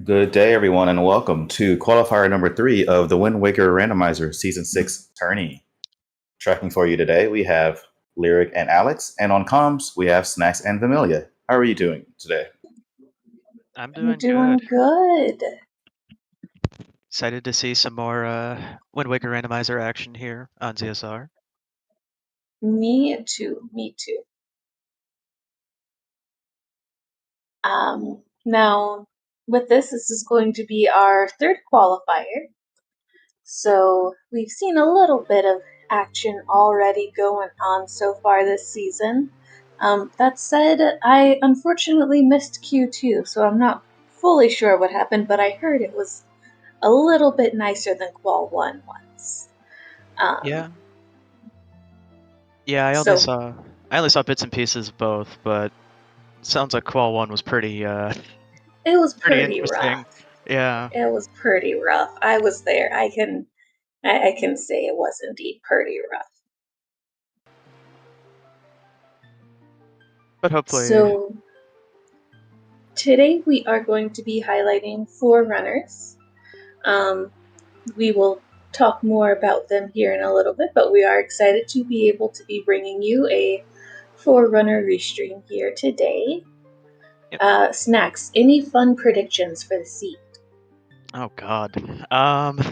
Good day, everyone, and welcome to Qualifier number 3 of the Wind Waker Randomizer Season 6 tourney. Tracking for you today, we have Lyric and Alex, and on comms, we have Snacks and Familia. How are you doing today? I'm I'm doing doing good. good. Excited to see some more Wind Waker Randomizer action here on ZSR. Me too. Me too. Now, with this is going to be our third qualifier. So we've seen a little bit of action already going on so far this season. That said, I unfortunately missed Q2, so I'm not fully sure what happened, but I heard it was a little bit nicer than Qual 1 was. Yeah. Yeah, I only saw bits and pieces of both, but sounds like Qual 1 was pretty It was pretty pretty interesting. rough. Yeah. It was pretty rough. I was there. I can say it was indeed pretty rough. But hopefully So today we are going to be highlighting 4 runners. We will talk more about them here in a little bit, but we are excited to be able to be bringing you a 4-runner restream here today. Yep. Snacks, any fun predictions for the seed? Oh god. I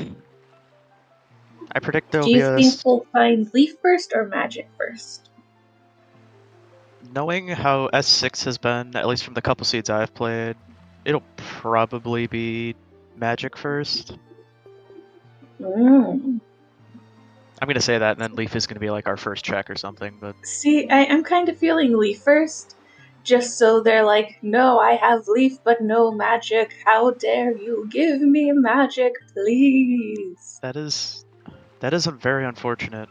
predict there'll Do be you a think we'll find Leaf first or Magic first? knowing how S6 has been, at least from the couple seeds I've played, it'll probably be Magic first. Mm. I'm gonna say that, and then Leaf is gonna be like our first check or something, but See, I'm kind of feeling Leaf first, just so they're like, no, I have Leaf but no magic. How dare you give me magic, please? that is a very unfortunate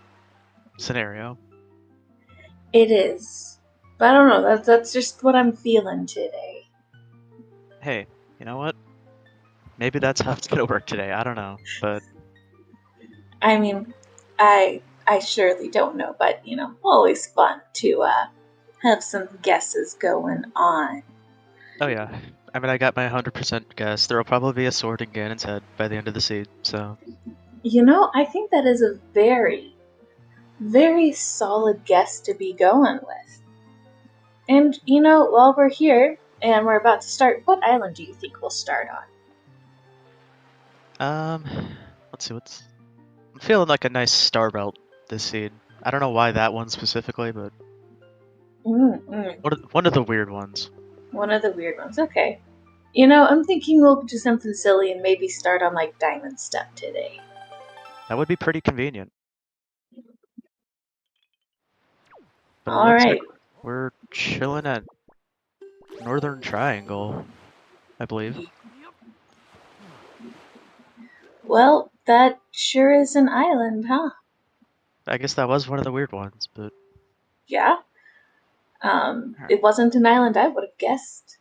scenario. It is. But I don't know, that's just what I'm feeling today. Hey, you know what? Maybe that's how it's gonna work today. I don't know, but I mean, I surely don't know, but always fun to have some guesses going on. oh yeah. I mean, I got my 100% guess. There'll probably be a sword in Ganon's head by the end of the seed, so. I think that is a very, very solid guess to be going with. And, while we're here and we're about to start, what island do you think we'll start Um, let's see, I'm feeling like a nice star belt this seed. I don't know why that one specifically, but on? one of the weird ones. One of the weird ones, okay. I'm thinking we'll do something silly and maybe start on, like, Diamond Step today. That would be pretty convenient. But it looks like Alright. we're chilling at Northern Triangle, I believe. Well, that sure is an island, huh? I guess that was one of the weird ones, but Yeah. It wasn't an island I would have guessed.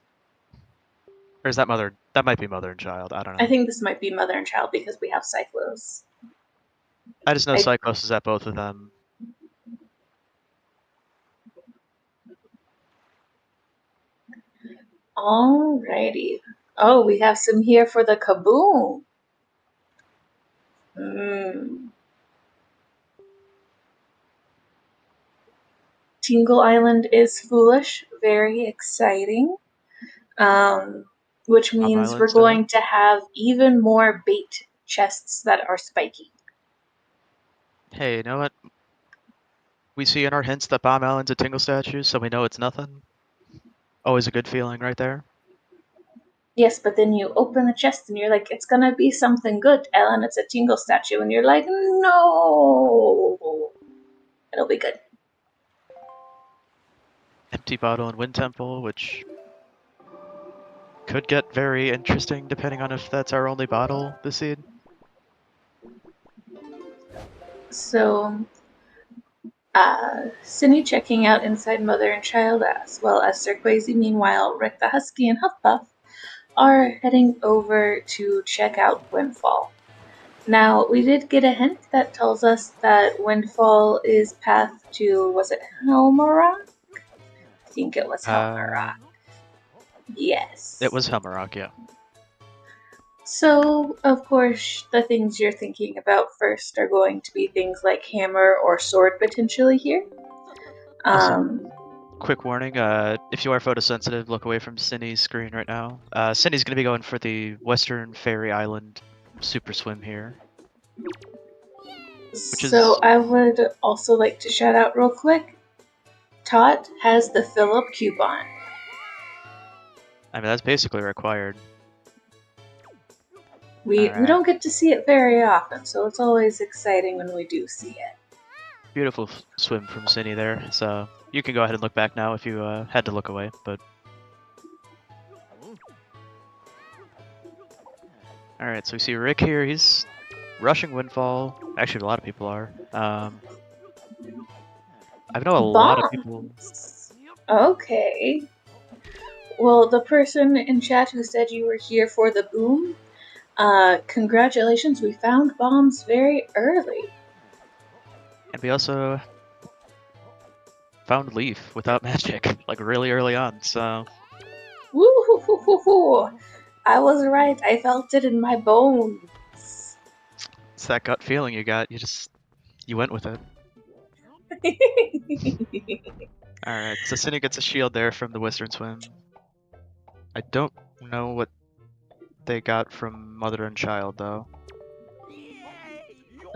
or is that mother? That might be mother and child. I don't know. I think this might be Mother and Child because we have Cyclos. I just know Cyclos is at both of them. Alrighty. Oh, we have some here for the Kaboom. Tingle Island is foolish, very exciting. Which means we're going to have even more bait chests that are spiky. Hey, you know what? We see in our hints that Bomb Island's a Tingle statue, so we know it's nothing. Always a good feeling right there. Yes, but then you open the chest and you're like, it's gonna be something good, Ellen. It's a Tingle statue, and you're like, no, it'll be good. Empty Bottle and Wind Temple, which could get very interesting depending on if that's our only bottle this seed. So, Cindy checking out inside Mother and Child, as well as Sir Quasi. Meanwhile, Rick the Husky and Huffpuff are heading over to check out Windfall. Now, we did get a hint that tells us that Windfall is path to, was it Helmarock? I think it was Helmarock. Yes. It was Helmarock, yeah. So, of course, the things you're thinking about first are going to be things like hammer or sword potentially here. Quick warning, if you are photosensitive, look away from Cindy's screen right now. Cindy's going to be going for the Western Fairy Island Super Swim here. So I would also like to shout out real quick, Tot has the fill-up coupon. I mean, that's basically required. We Alright. don't get to see it very often, so it's always exciting when we do see it. Beautiful swim from Cindy there, so you can go ahead and look back now if you had to look away, but... Alright, so we see Rick here, he's rushing Windfall. Actually, a lot of people are. I know a lot of people... Okay. Well, the person in chat who said you were here for the boom, congratulations, we found bombs very early. And we also found Leaf without magic, like really early on, so... Woo-hoo-hoo-hoo-hoo! I was right, I felt it in my bones. It's that gut feeling you got, you went with it. Alright, so Cindy gets a shield there from the Western Swim. I don't know what they got from Mother and Child, though.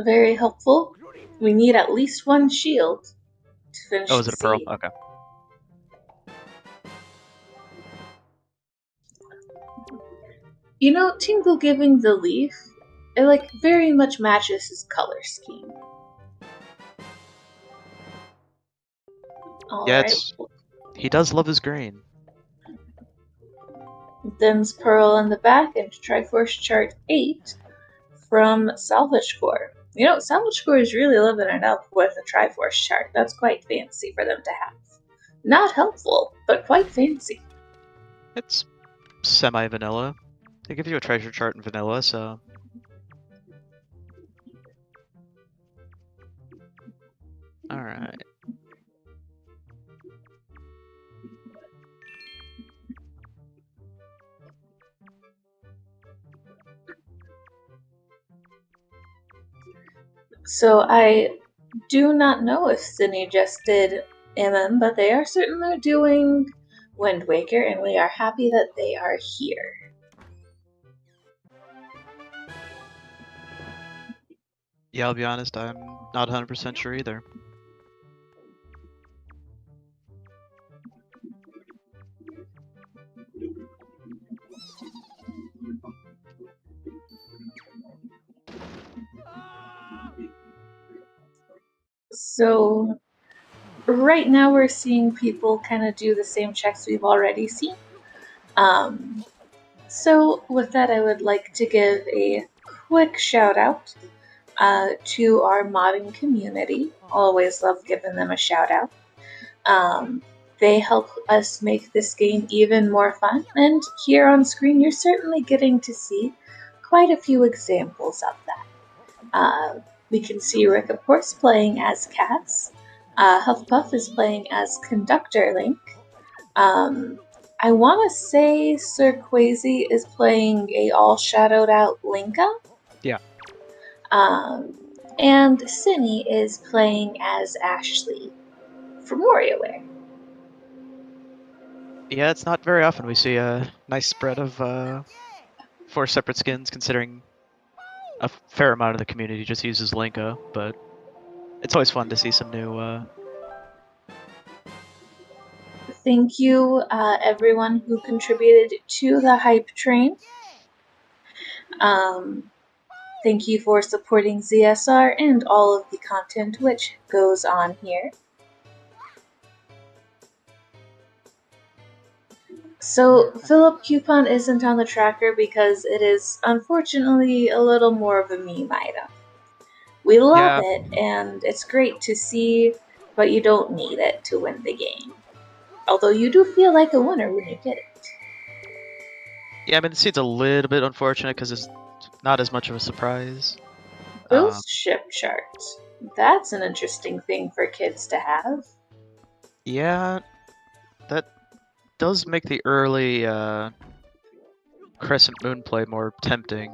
Very helpful. We need at least one shield to finish. Oh, is it a pearl? seed. Okay. You know, Tingle giving the leaf, it like very much matches his color scheme. Alright. He does love his green. Them's Pearl in the back and Triforce Chart 8 from Salvage Core. You know, Salvage Core is really living it up with a Triforce chart. That's quite fancy for them to have. Not helpful, but quite fancy. It's semi-vanilla. They give you a treasure chart in vanilla, so... Alright. So I do not know if Cine just did MM, but they are certainly doing Wind Waker, and we are happy that they are here. Yeah, I'll be honest, I'm not 100% sure either. So right now we're seeing people kind of do the same checks we've already seen. So with that, I would like to give a quick shout out to our modding community. Always love giving them a shout out. They help us make this game even more fun, and here on screen you're certainly getting to see quite a few examples of that. We can see Rick, of course, playing as Cass. Huffpuff is playing as Conductor Link. I want to say Sir Quasi is playing a all-shadowed out Linka. Yeah. And Cinny is playing as Ashley from WarioWare. Yeah, it's not very often we see a nice spread of 4 separate skins, considering a fair amount of the community just uses Linka, but it's always fun to see some new... Thank you, everyone who contributed to the hype train. Thank you for supporting ZSR and all of the content which goes on here. So, Philip Coupon isn't on the tracker because it is unfortunately a little more of a meme item. We love it, and it's great to see, but you don't need it to win the game. Although you do feel like a winner when you get it. Yeah, I mean, it's a little bit unfortunate because it's not as much of a surprise. Ghost ship chart. That's an interesting thing for kids to have. Yeah, that does make the early Crescent Moon play more tempting.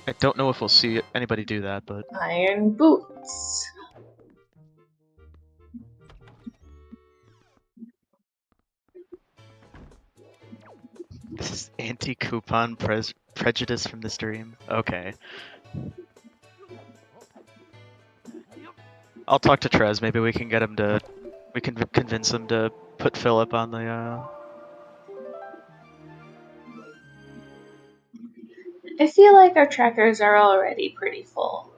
I don't know if we'll see anybody do that, but Iron Boots. this is anti-coupon prejudice from the stream. Okay. I'll talk to Trez. Maybe we can get him to. We can convince him to put Philip on the. I feel like our trackers are already pretty full.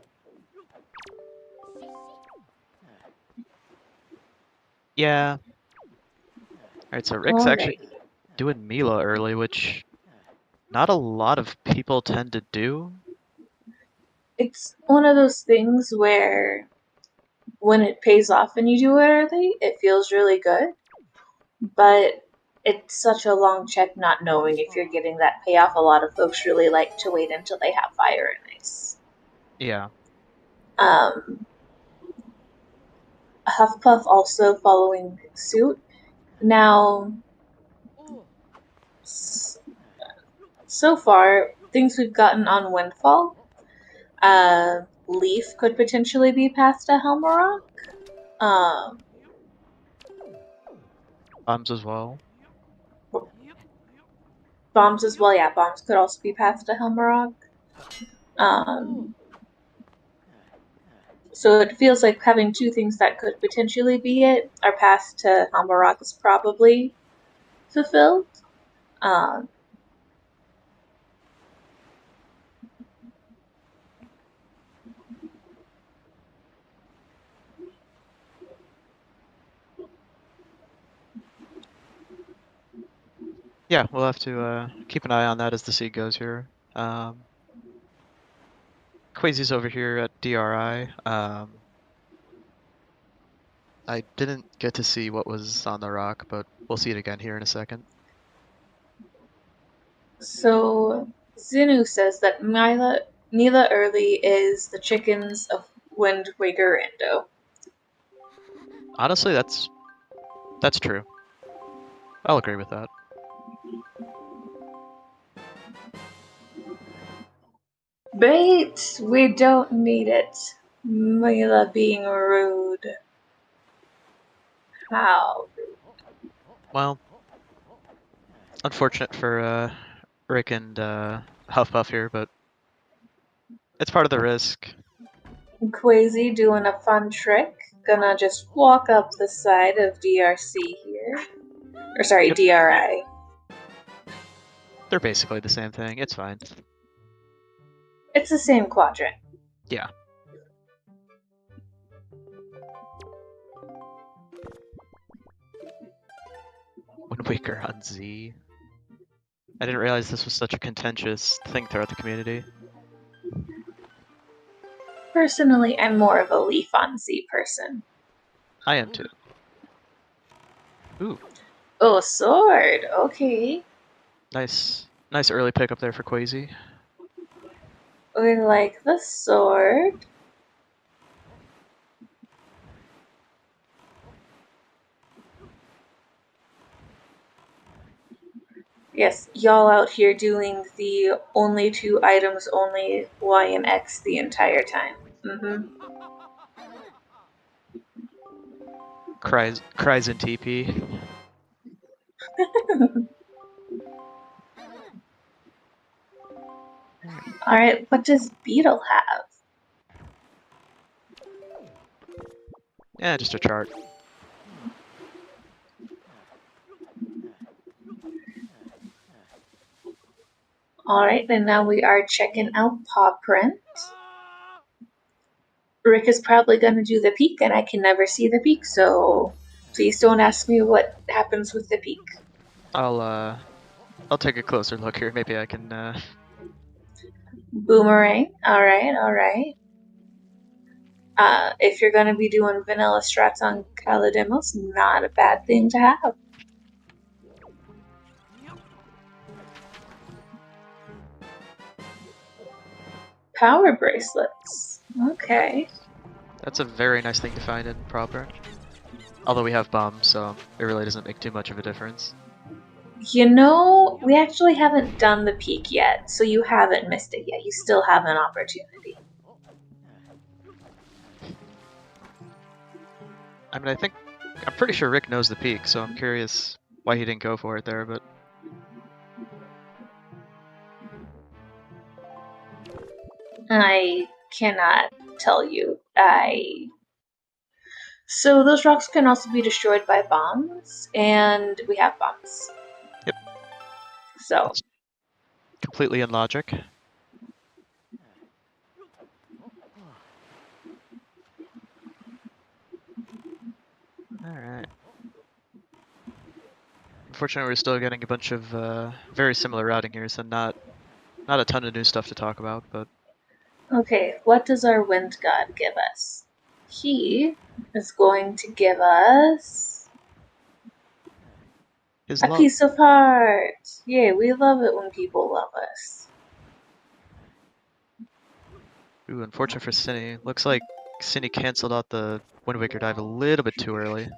Yeah. Alright, so Rick's actually doing Mila early, which not a lot of people tend to do. It's one of those things where when it pays off and you do it early, it feels really good. But it's such a long check not knowing if you're getting that payoff. A lot of folks really like to wait until they have fire and ice. Yeah. Huffpuff also following suit. Now, so far, things we've gotten on Windfall, Leaf could potentially be past a Helmarock. Bombs as well. Bombs as well, yeah, bombs could also be past a Helmarock. So it feels like having two things that could potentially be it. Our path to Helmarock is probably fulfilled. Yeah, we'll have to keep an eye on that as the seed goes here. Quasi's over here at DRI. I didn't get to see what was on the rock, but we'll see it again here in a second. So Zinu says that Mila Early is the chickens of Wind Waker Rando. Honestly, that's true. I'll agree with that. Bait, we don't need it. Mila being rude. How? Well, unfortunate for Rick and Huffpuff here, but it's part of the risk. Quasi doing a fun trick. Gonna just walk up the side of DRC here. Or sorry, Yep. DRI. They're basically the same thing. It's fine. It's the same quadrant. Yeah. Wind Waker on Z. I didn't realize this was such a contentious thing throughout the community. Personally, I'm more of a Leaf on Z person. I am too. Ooh. Oh, sword. Okay. Nice early pickup there for Quasi. We like the sword. Yes, y'all out here doing the only two items, only Y and X the entire time. Cries in TP. Alright, what does Beetle have? Yeah, just a chart. Alright, then now we are checking out Paw Print. Rick is probably going to do the peak, and I can never see the peak, so please don't ask me what happens with the peak. I'll take a closer look here. Maybe I can Boomerang. Alright. If you're going to be doing vanilla strats on Calademos, not a bad thing to have. Power bracelets. Okay. That's a very nice thing to find in proper. Although we have bombs, so it really doesn't make too much of a difference. You know, we actually haven't done the peak yet, so you haven't missed it yet. You still have an opportunity. I mean, I'm pretty sure Rick knows the peak, so I'm curious why he didn't go for it there, but... I cannot tell you. So those rocks can also be destroyed by bombs, and we have bombs. Yep. So. That's completely illogic. Alright. Unfortunately, we're still getting a bunch of very similar routing here, so not a ton of new stuff to talk about, but... Okay, what does our wind god give us? He is going to give us His a love. piece of heart. Yay, we love it when people love us. Ooh, unfortunate for Cinny. Looks like Cinny canceled out the Wind Waker dive a little bit too early.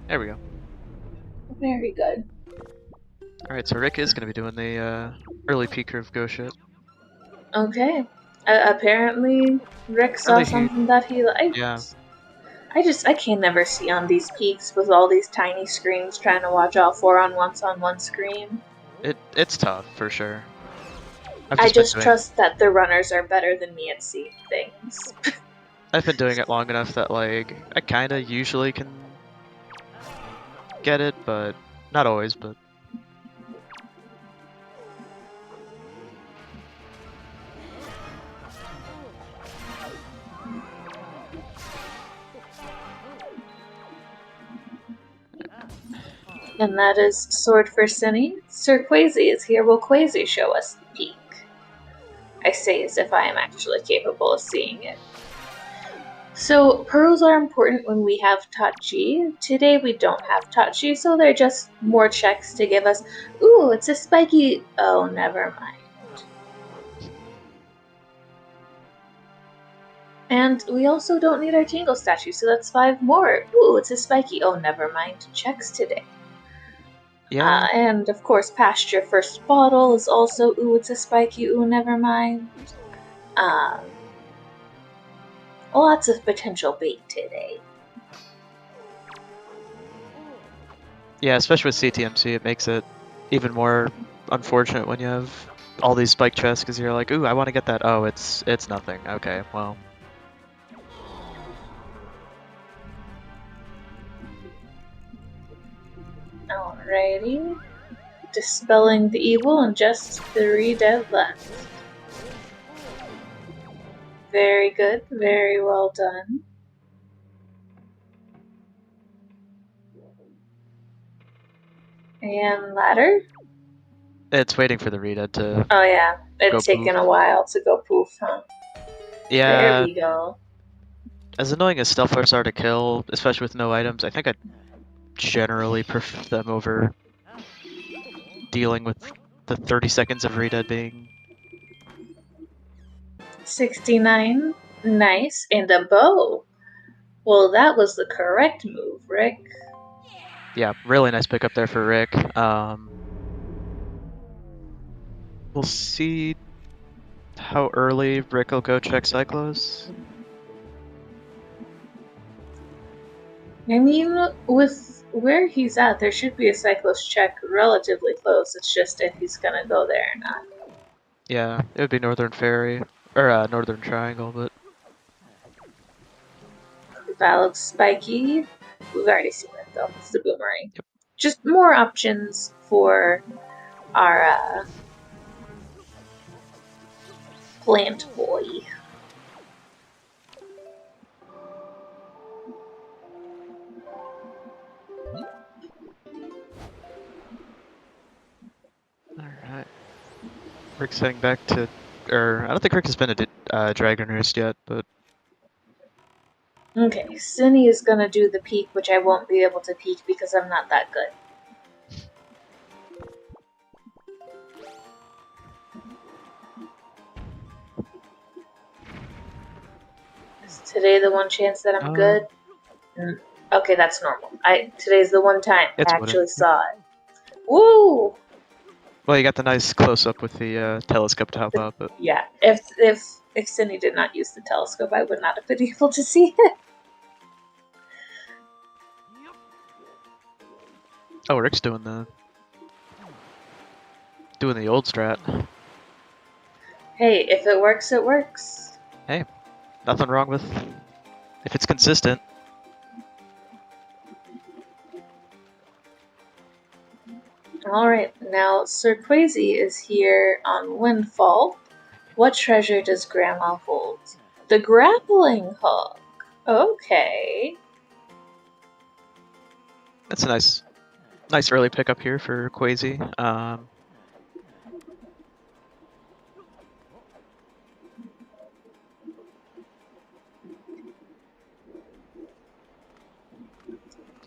There we go. Very good. Alright, so Rick is going to be doing the early peak curve go shit. Okay. Apparently, Rick saw something that he liked. Yeah. I can never see on these peaks with all these tiny screens trying to watch all 4 on one screen. It's tough, for sure. I just trust that the runners are better than me at seeing things. I've been doing it long enough that, like, I kinda usually can get it, but not always, but... And that is Sword for Cinny. Sir Quasi is here. Will Quasi show us the peak? I say as if I am actually capable of seeing it. So, pearls are important when we have Tachi. Today we don't have Tachi, so they're just more checks to give us, ooh, it's a spiky... Oh, never mind. And we also don't need our Tingle statue, so that's 5 more. Ooh, it's a spiky... Oh, never mind. Checks today. Yeah. And of course, past your first bottle is also, ooh, it's a spiky, ooh, never mind. Lots of potential bait today. Yeah, especially with CTMC, it makes it even more unfortunate when you have all these spike chests, because you're like, ooh, I want to get that. Oh, it's nothing. Okay, well. Alrighty. Dispelling the evil and just 3 dead left. Very good, very well done. And ladder? It's waiting for the redead to... Oh yeah, it's taken poof. a while to go poof, huh? Yeah. There we go. As annoying as stealth force are to kill, especially with no items, I think I generally prefer them over dealing with the 30 seconds of redead being... 69. Nice. And a bow. Well, that was the correct move, Rick. Yeah, really nice pickup there for Rick. We'll see how early Rick will go check Cyclos. I mean, with where he's at, there should be a Cyclos check relatively close. It's just if he's gonna go there or not. Yeah, it would be Northern Ferry, or Northern Triangle, but... That looks spiky. We've already seen it though. It's the boomerang. Yep. Just more options for our plant boy. Alright. Rick's heading back to... I don't think Rick has been a Dragon Roost yet, but... Okay, Cinny is gonna do the peak, which I won't be able to peak because I'm not that good. Today, the one chance that I'm good. Okay, that's normal. Today's the one time I It's actually wooden. saw it. Woo! Well, you got the nice close-up with the telescope to help out, but Yeah, if Cindy did not use the telescope, I would not have been able to see it. oh, Rick's doing the old strat. Hey, if it works, it works. Hey, nothing wrong with if it's consistent. Alright, now Sir Quasi is here on Windfall. What treasure does Grandma hold? The grappling hook. Okay. That's a nice early pickup here for Quasi.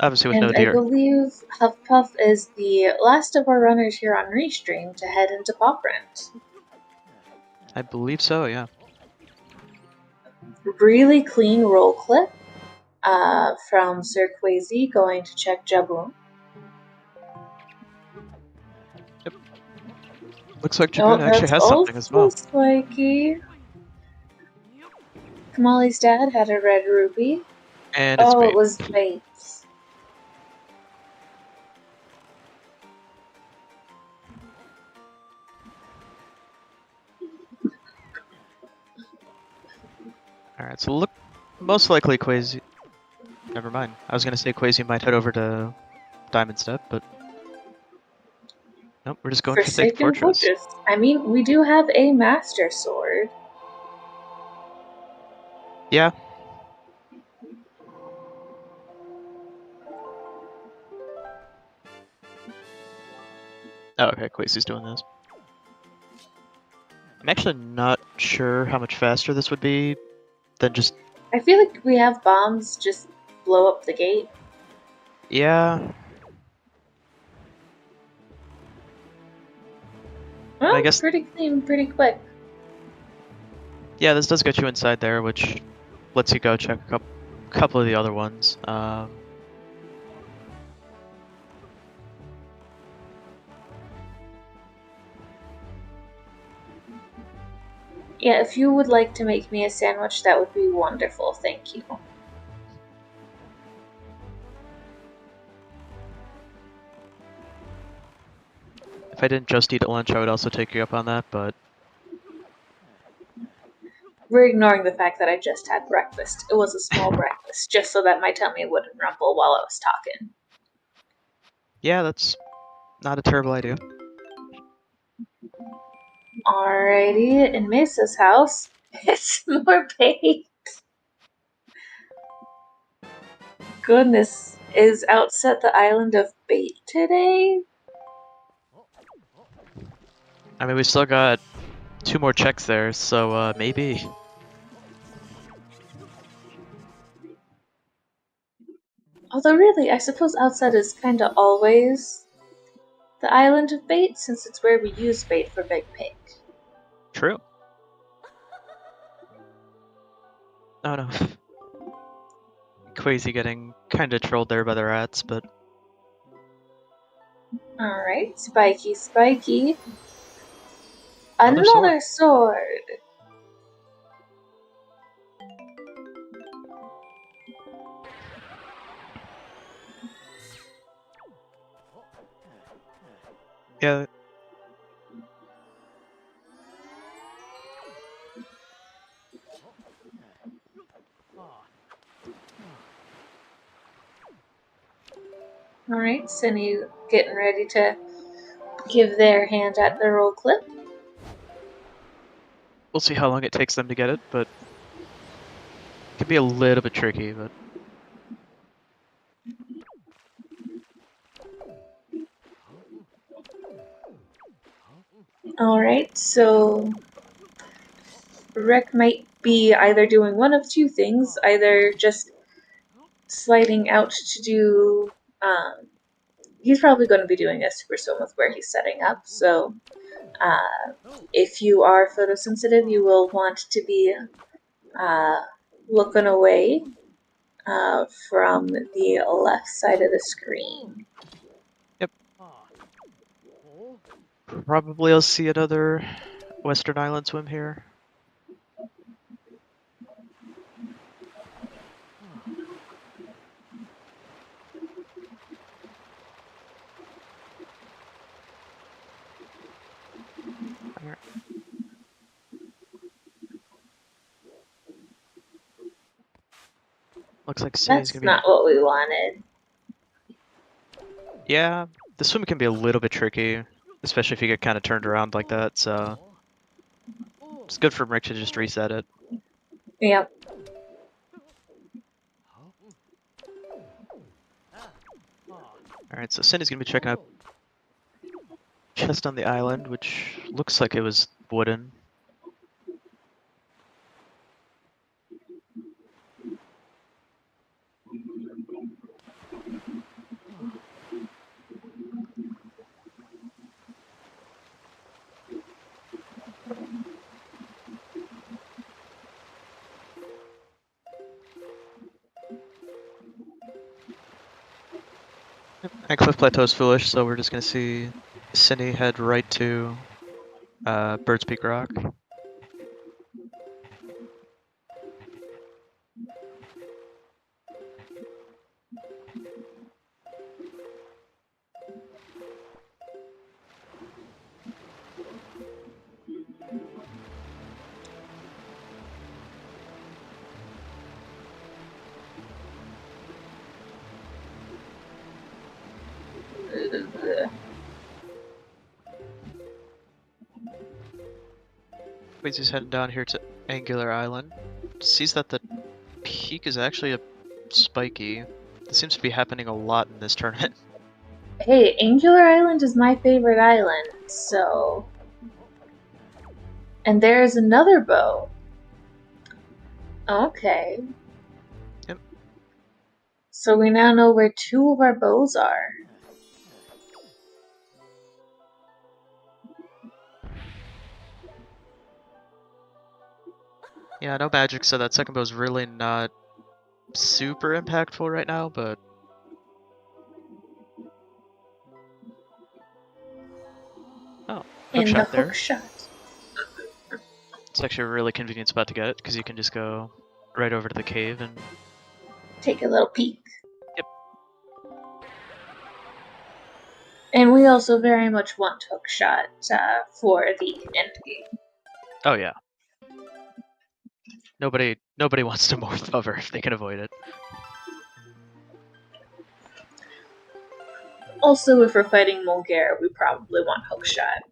Obviously with no And I deer. believe Huffpuff is the last of our runners here on Restream to head into Pop Rent. I believe so, yeah. Really clean roll clip from Sir Quasi going to check Jaboon. Yep. Looks like Jaboon actually has something as well. Spiky. Kamali's dad had a red ruby. And it's bait. It was bait. Alright, so look, most likely Quasi. Never mind. I was gonna say Quasi might head over to Diamond Step, but nope, we're just going for Forsaken Fortress. I mean, we do have a Master Sword. Yeah. Oh, okay, Quasi's doing this. I'm actually not sure how much faster this would be than just... I feel like we have bombs just blow up the gate. Yeah. Well, I guess... pretty clean, pretty quick. Yeah, this does get you inside there, which lets you go check a couple of the other ones. Yeah, if you would like to make me a sandwich, that would be wonderful. Thank you. If I didn't just eat at lunch, I would also take you up on that, but... We're ignoring the fact that I just had breakfast. It was a small breakfast, just so that my tummy wouldn't rumble while I was talking. Yeah, that's not a terrible idea. Alrighty, in Mesa's house, it's more bait. Goodness, is Outset the island of bait today? I mean, we still got 2 more checks there, so maybe. Although really, I suppose Outset is kinda always the island of bait, since it's where we use bait for Big Pig. True. Oh no. Quasi getting kinda trolled there by the rats, but... Alright, Spiky, Spiky. Another Another sword! Yeah. Alright, Cindy getting ready to give their hand at the roll clip. We'll see how long it takes them to get it, but... It can be a little bit tricky, but... Alright, so... Rek might be either doing one of two things, either just sliding out to do... he's probably going to be doing a super swim with where he's setting up, so... if you are photosensitive, you will want to be looking away from the left side of the screen. Probably I'll see another Western Island swim here. Alright. Looks like Cindy's That's gonna be. not what we wanted. Yeah, the swim can be a little bit tricky, especially if you get kind of turned around like that. So it's good for Rick to just reset it. Yep. Alright, so Cindy's gonna be checking out chest on the island, which looks like it was wooden. And Cliff Plateau's foolish, so we're just gonna see Cindy head right to Bird's Peak Rock. Queasy's heading down here to Angular Island. Sees that the peak is actually a spiky. This seems to be happening a lot in this tournament. Hey, Angular Island is my favorite island, so... And there's another bow. Okay. Yep. So we now know where two of our bows are. Yeah, no magic, so that second bow's really not super impactful right now, but... Oh, hook In the shot there. hook shot. It's actually a really convenient spot to get it, because you can just go right over to the cave and... Take a little peek. Yep. And we also very much want hook shot for the end game. Oh yeah. Nobody wants to morph cover if they can avoid it. Also, if we're fighting Mulgare, we probably want hook shot.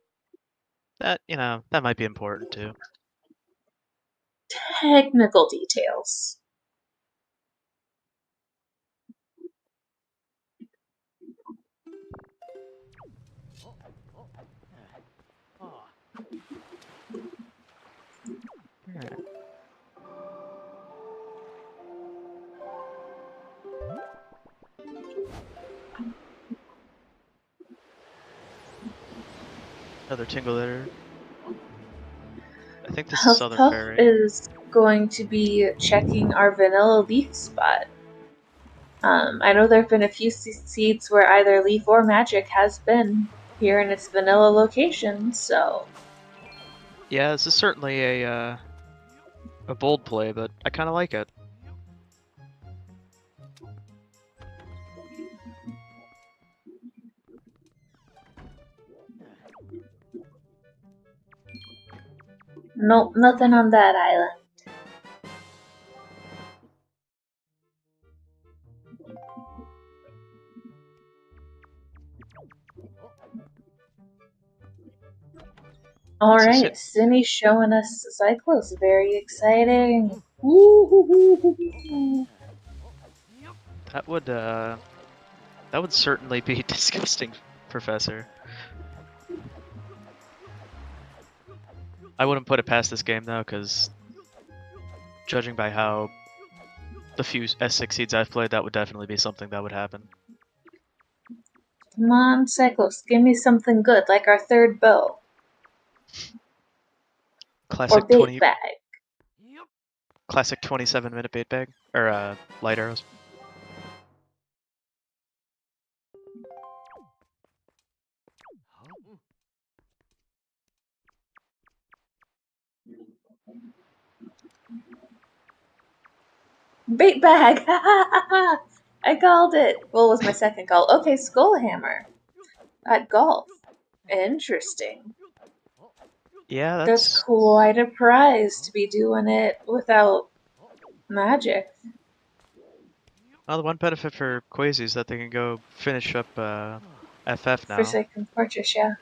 That, you know, that might be important too. Technical details. Alright. Another tingle there. I think this is Southern Huffpuff Fairy. is going to be checking our vanilla leaf spot. I know there have been a few seeds where either leaf or magic has been here in its vanilla location, so... Yeah, this is certainly a bold play, but I kind of like it. Nope, nothing on that island. Alright, Cindy's showing us Cyclos. Very exciting. Woo-hoo-hoo-hoo-hoo. That would certainly be disgusting, Professor. I wouldn't put it past this game though, because judging by how the few S6 seeds I've played, that would definitely be something that would happen. Come on, Cyclos, give me something good, like our third bow. Classic Or bait 20. bag. classic 27-minute bait bag or light arrows. Bait bag! I called it! Well, it was my second call. Okay, Skull Hammer. At golf. Interesting. Yeah, That's that's quite a prize to be doing it without magic. well, the one benefit for Quasi is that they can go finish up FF now. Forsaken Fortress, yeah.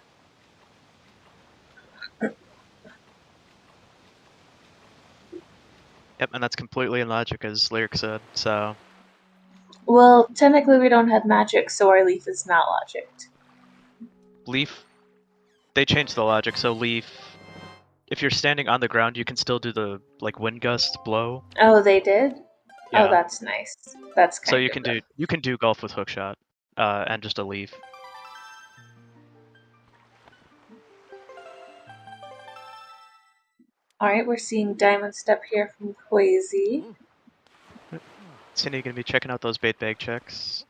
Yep, and that's completely in logic, as Lyric said. So Well, technically we don't have magic, so our leaf is not logicked. Leaf, they changed the logic. So Leaf, if you're standing on the ground, you can still do the like wind gust blow. Oh, they did? Yeah. Oh, that's nice. That's kind So of you can do golf with hookshot, and just a leaf. Alright, we're seeing Diamond Step here from Quasi. Cindy gonna be checking out those bait bag checks.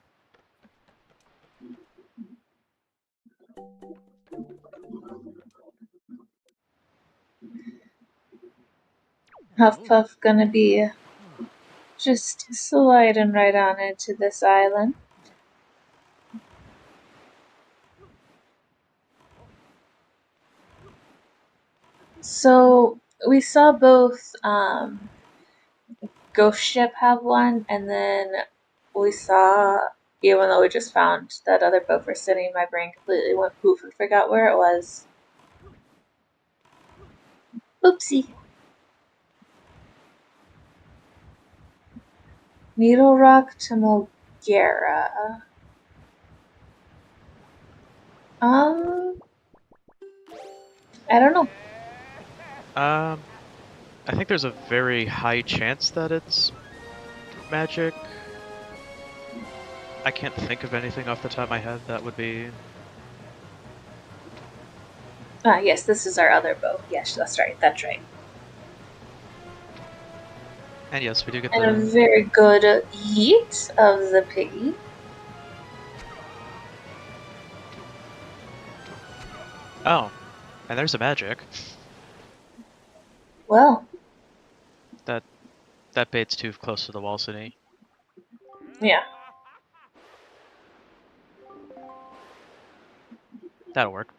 Huff Puff gonna be just sliding right on into this island. So we saw both Ghost Ship have one, and then we saw, even though we just found that other boat for City, my brain completely went poof and forgot where it was. Oopsie. Needle Rock to Mulgara. I don't know. I think there's a very high chance that it's magic. I can't think of anything off the top of my head that would be. Ah, yes, this is our other boat. Yes, that's right. That's right. And yes, we do get And a the. very good yeet of the piggy. Oh, and there's a magic. Well, That bait's too close to the wall, City. yeah. That'll work.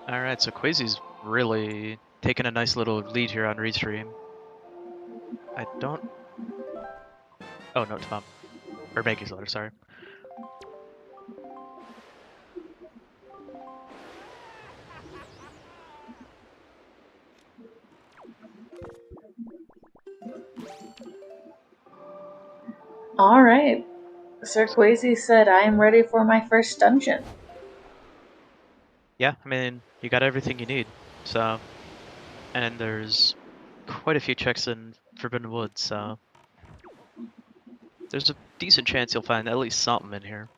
Alright, so Quasi's really taking a nice little lead here on Restream. I don't. Oh, no, Tom. Or Maggie's letter, sorry. Alright. Sir Quasi said, I am ready for my first dungeon. Yeah, I mean, you got everything you need. So. And there's quite a few checks in Forbidden Woods, so. There's a decent chance you'll find at least something in here.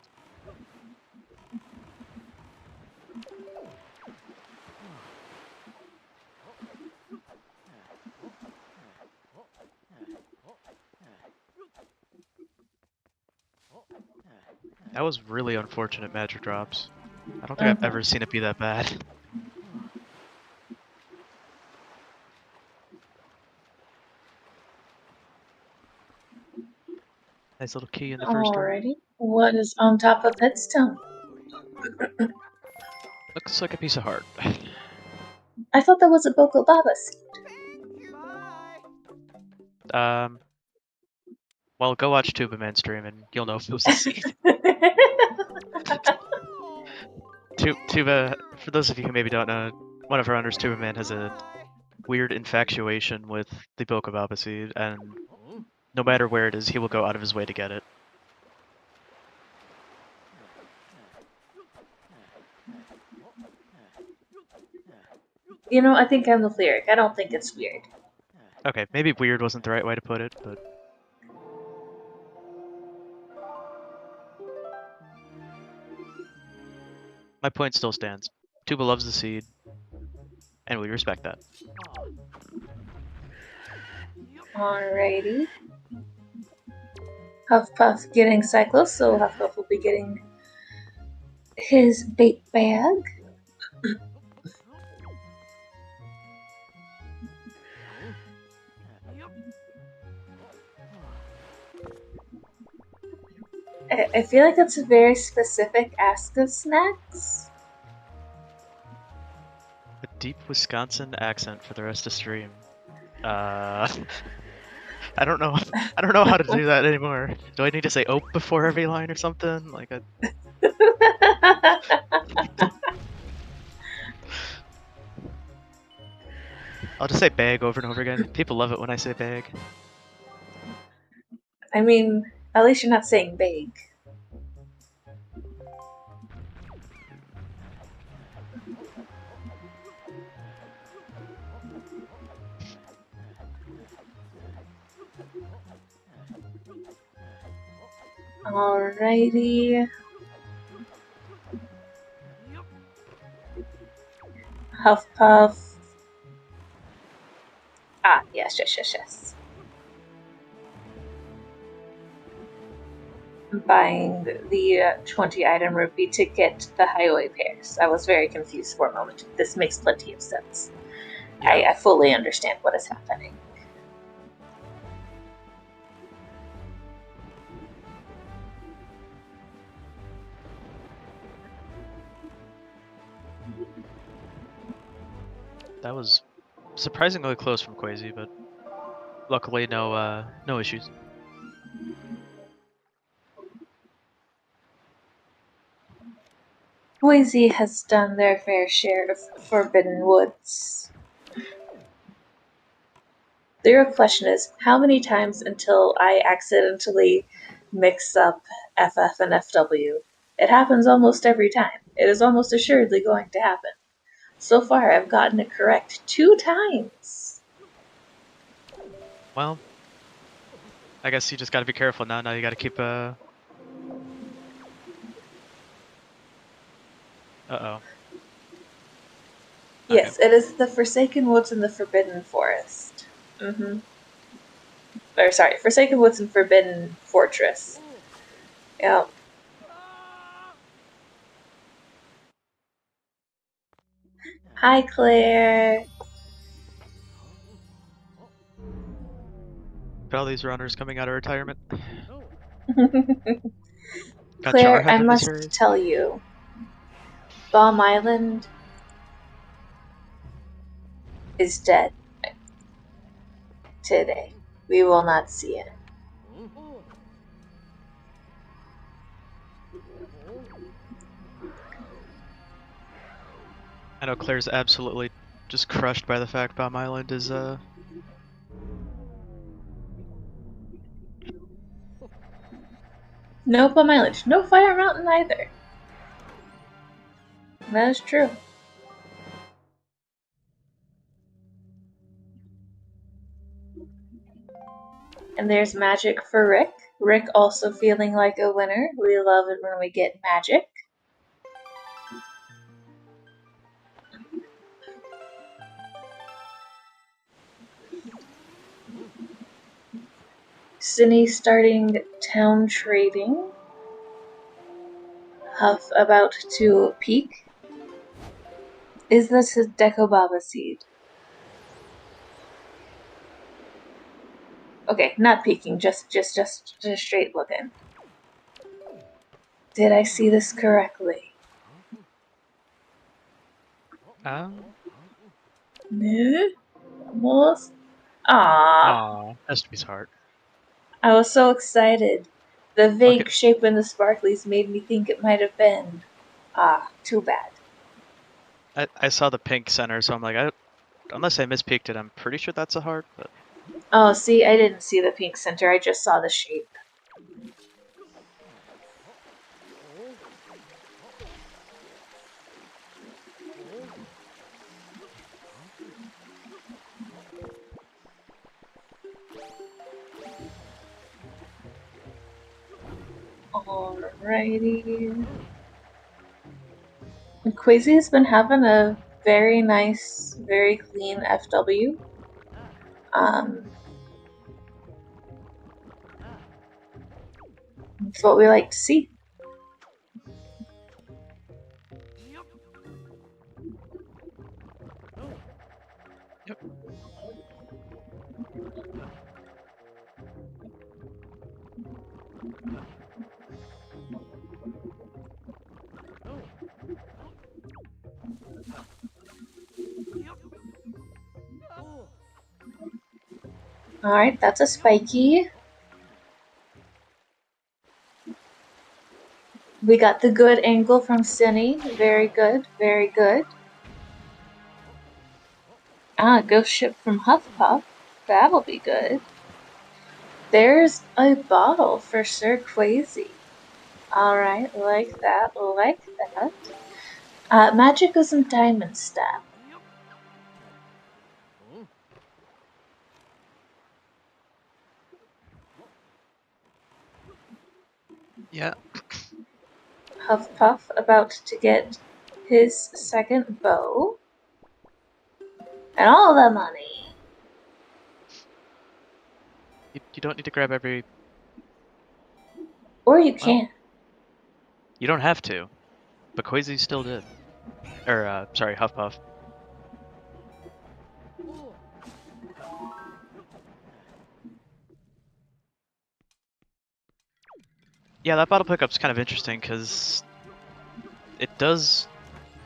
That was really unfortunate magic drops. I don't think I've ever seen it be that bad. Nice little key in the first turn. Alrighty. What is on top of Headstone? Looks like a piece of heart. I thought that was a Boko Baba seed. Well, go watch Tuba Man stream and you'll know if it was a seed. Tuba, for those of you who maybe don't know, one of our owners, Tuba Man, has a weird infatuation with the Bokobaba seed, and no matter where it is, he will go out of his way to get it. You know, I think I'm the lyric. I don't think it's weird. Okay, maybe weird wasn't the right way to put it, but... My point still stands. Tuba loves the seed. and we respect that. Alrighty. Huffpuff getting Cyclo, so Huffpuff will be getting his bait bag. I feel like that's a very specific ask of Snacks. A deep Wisconsin accent for the rest of stream. I don't know. I don't know how to do that anymore. Do I need to say "ope" before every line or something? Like, I'll just say "bag" over and over again. People love it when I say "bag." I mean, at least you're not saying big. Alrighty. Huffpuff. Ah, yes. Buying the 20 item rupee to get the highway pairs. I was very confused for a moment. This makes plenty of sense. Yeah. I fully understand what is happening. That was surprisingly close from Quasi, but luckily no issues. Boise has done their fair share of Forbidden Woods. The real question is, how many times until I accidentally mix up FF and FW? It happens almost every time. It is almost assuredly going to happen. So far, I've gotten it correct 2 times. Well, I guess you just gotta be careful now. Now you gotta keep Uh-oh. Yes, it is the Forsaken Woods and the Forbidden Forest. Or sorry, Forsaken Woods and Forbidden Fortress. Yep. Hi, Claire. Look at all these runners coming out of retirement. Got Char Claire, I having must series. tell you, Bomb Island is dead today. We will not see it. I know Claire's absolutely just crushed by the fact Bomb Island is No Bomb Island. No Fire Mountain either. That is true. And there's magic for Rick. Rick also feeling like a winner. We love it when we get magic. Cindy starting town trading. Huff about to peak. Is this his Decobaba seed? Okay, not peeking, just straight looking. Did I see this correctly? No? Almost? Aww. Has to be his heart. I was so excited. The vague shape in the sparklies made me think it might have been. Too bad. I saw the pink center, so I'm like, unless I mispeaked it, I'm pretty sure that's a heart. But oh, see, I didn't see the pink center. I just saw the shape. Alrighty. Quasi has been having a very nice, very clean FW. It's what we like to see. Yep. Alright, that's a spiky. We got the good angle from Cinny. Very good, very good. Ah, ghost ship from Huffpuff. That'll be good. There's a bottle for Sir Quasi. Alright, like that, like that. Magicusm Diamond Staff. Yeah. Huffpuff about to get his second bow. And all the money. You don't need to grab every... Or you Well, can. you don't have to. But Quasi still did. Or, sorry, Huffpuff. Yeah, that bottle pickup's kind of interesting, because it does...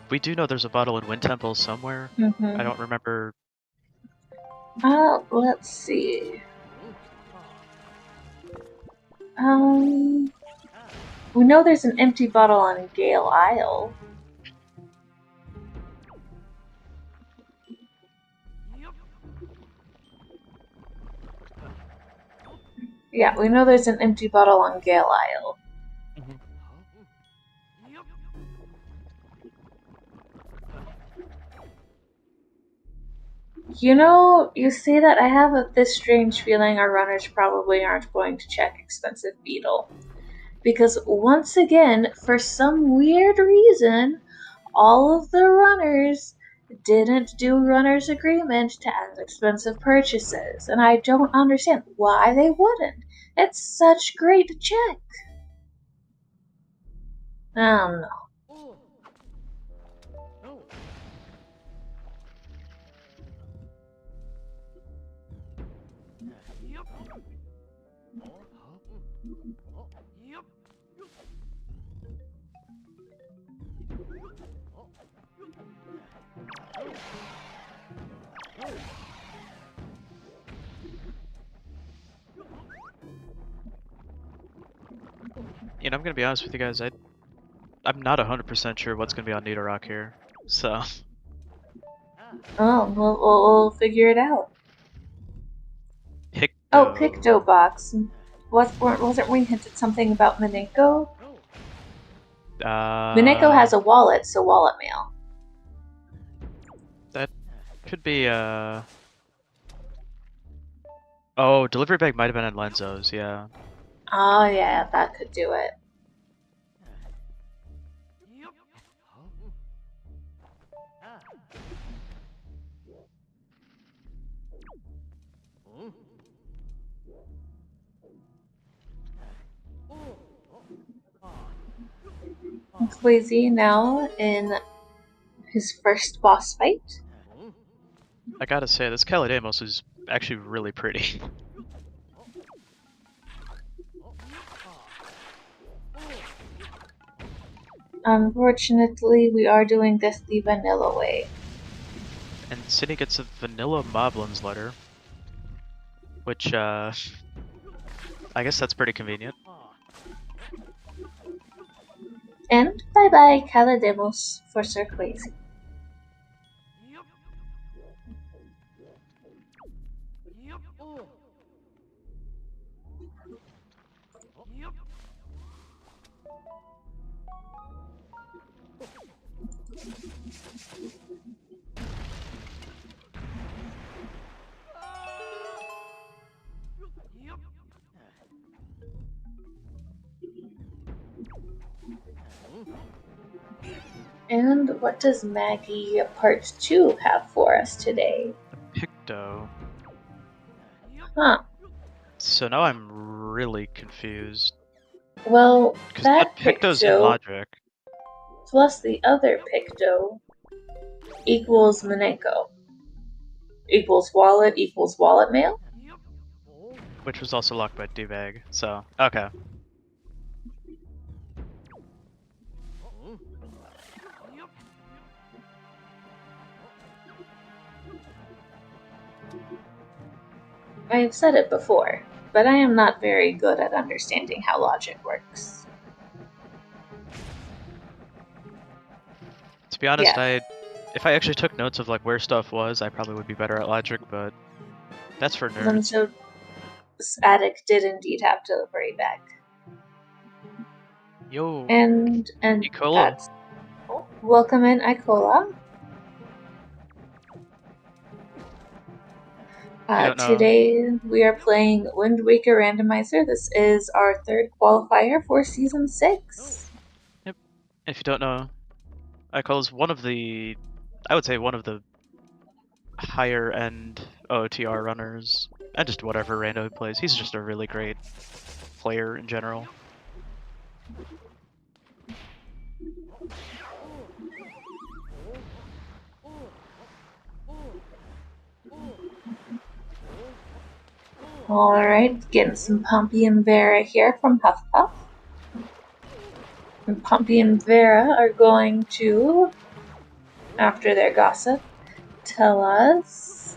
We do know there's a bottle in Wind Temple somewhere. I don't remember... Let's see. We know there's an empty bottle on Gale Isle. Yeah, we know there's an empty bottle on Gale Isle. You know, you say that, I have this strange feeling our runners probably aren't going to check Expensive Beetle. Because once again, for some weird reason, all of the runners didn't do runner's agreement to end expensive purchases. And I don't understand why they wouldn't. It's such great check. I don't know. You know, I'm gonna be honest with you guys, I'm not 100% sure what's gonna be on Nidorak here, so... Oh, we'll figure it out. Picto... Oh, Pictobox. Wasn't we hinted something about Mineko? Mineko has a wallet, so wallet mail. That could be, Oh, delivery bag might have been in Lenzo's, yeah. Oh yeah, that could do it. Quasi now in his first boss fight. I gotta say, this Calidamos is actually really pretty. Unfortunately, we are doing this the vanilla way. And Cindy gets a vanilla Moblins letter. Which, I guess that's pretty convenient. And bye-bye Calidemos for Sir Quasi. And what does Maggie Part 2 have for us today? Picto. Huh. So now I'm really confused. Well, Because that Picto's in Picto logic. plus the other Picto equals Mineko. Equals wallet mail? Which was also locked by D-Bag, so, okay. I have said it before, but I am not very good at understanding how logic works. To be honest, Yeah. if I actually took notes of like where stuff was, I probably would be better at logic, but that's for And nerds. so this addict did indeed have delivery bag. Yo, And Ikola. that's welcome in Ikola. don't know. Today we are playing Wind Waker Randomizer. This is our third qualifier for Season 6. Yep. If you don't know, Ikola's one of the, I would say one of the higher end OTR runners, and just whatever rando he plays. He's just a really great player in general. Alright, getting some Pumpy and Vera here from Huff Puff. And Pumpy and Vera are going to, after their gossip, tell us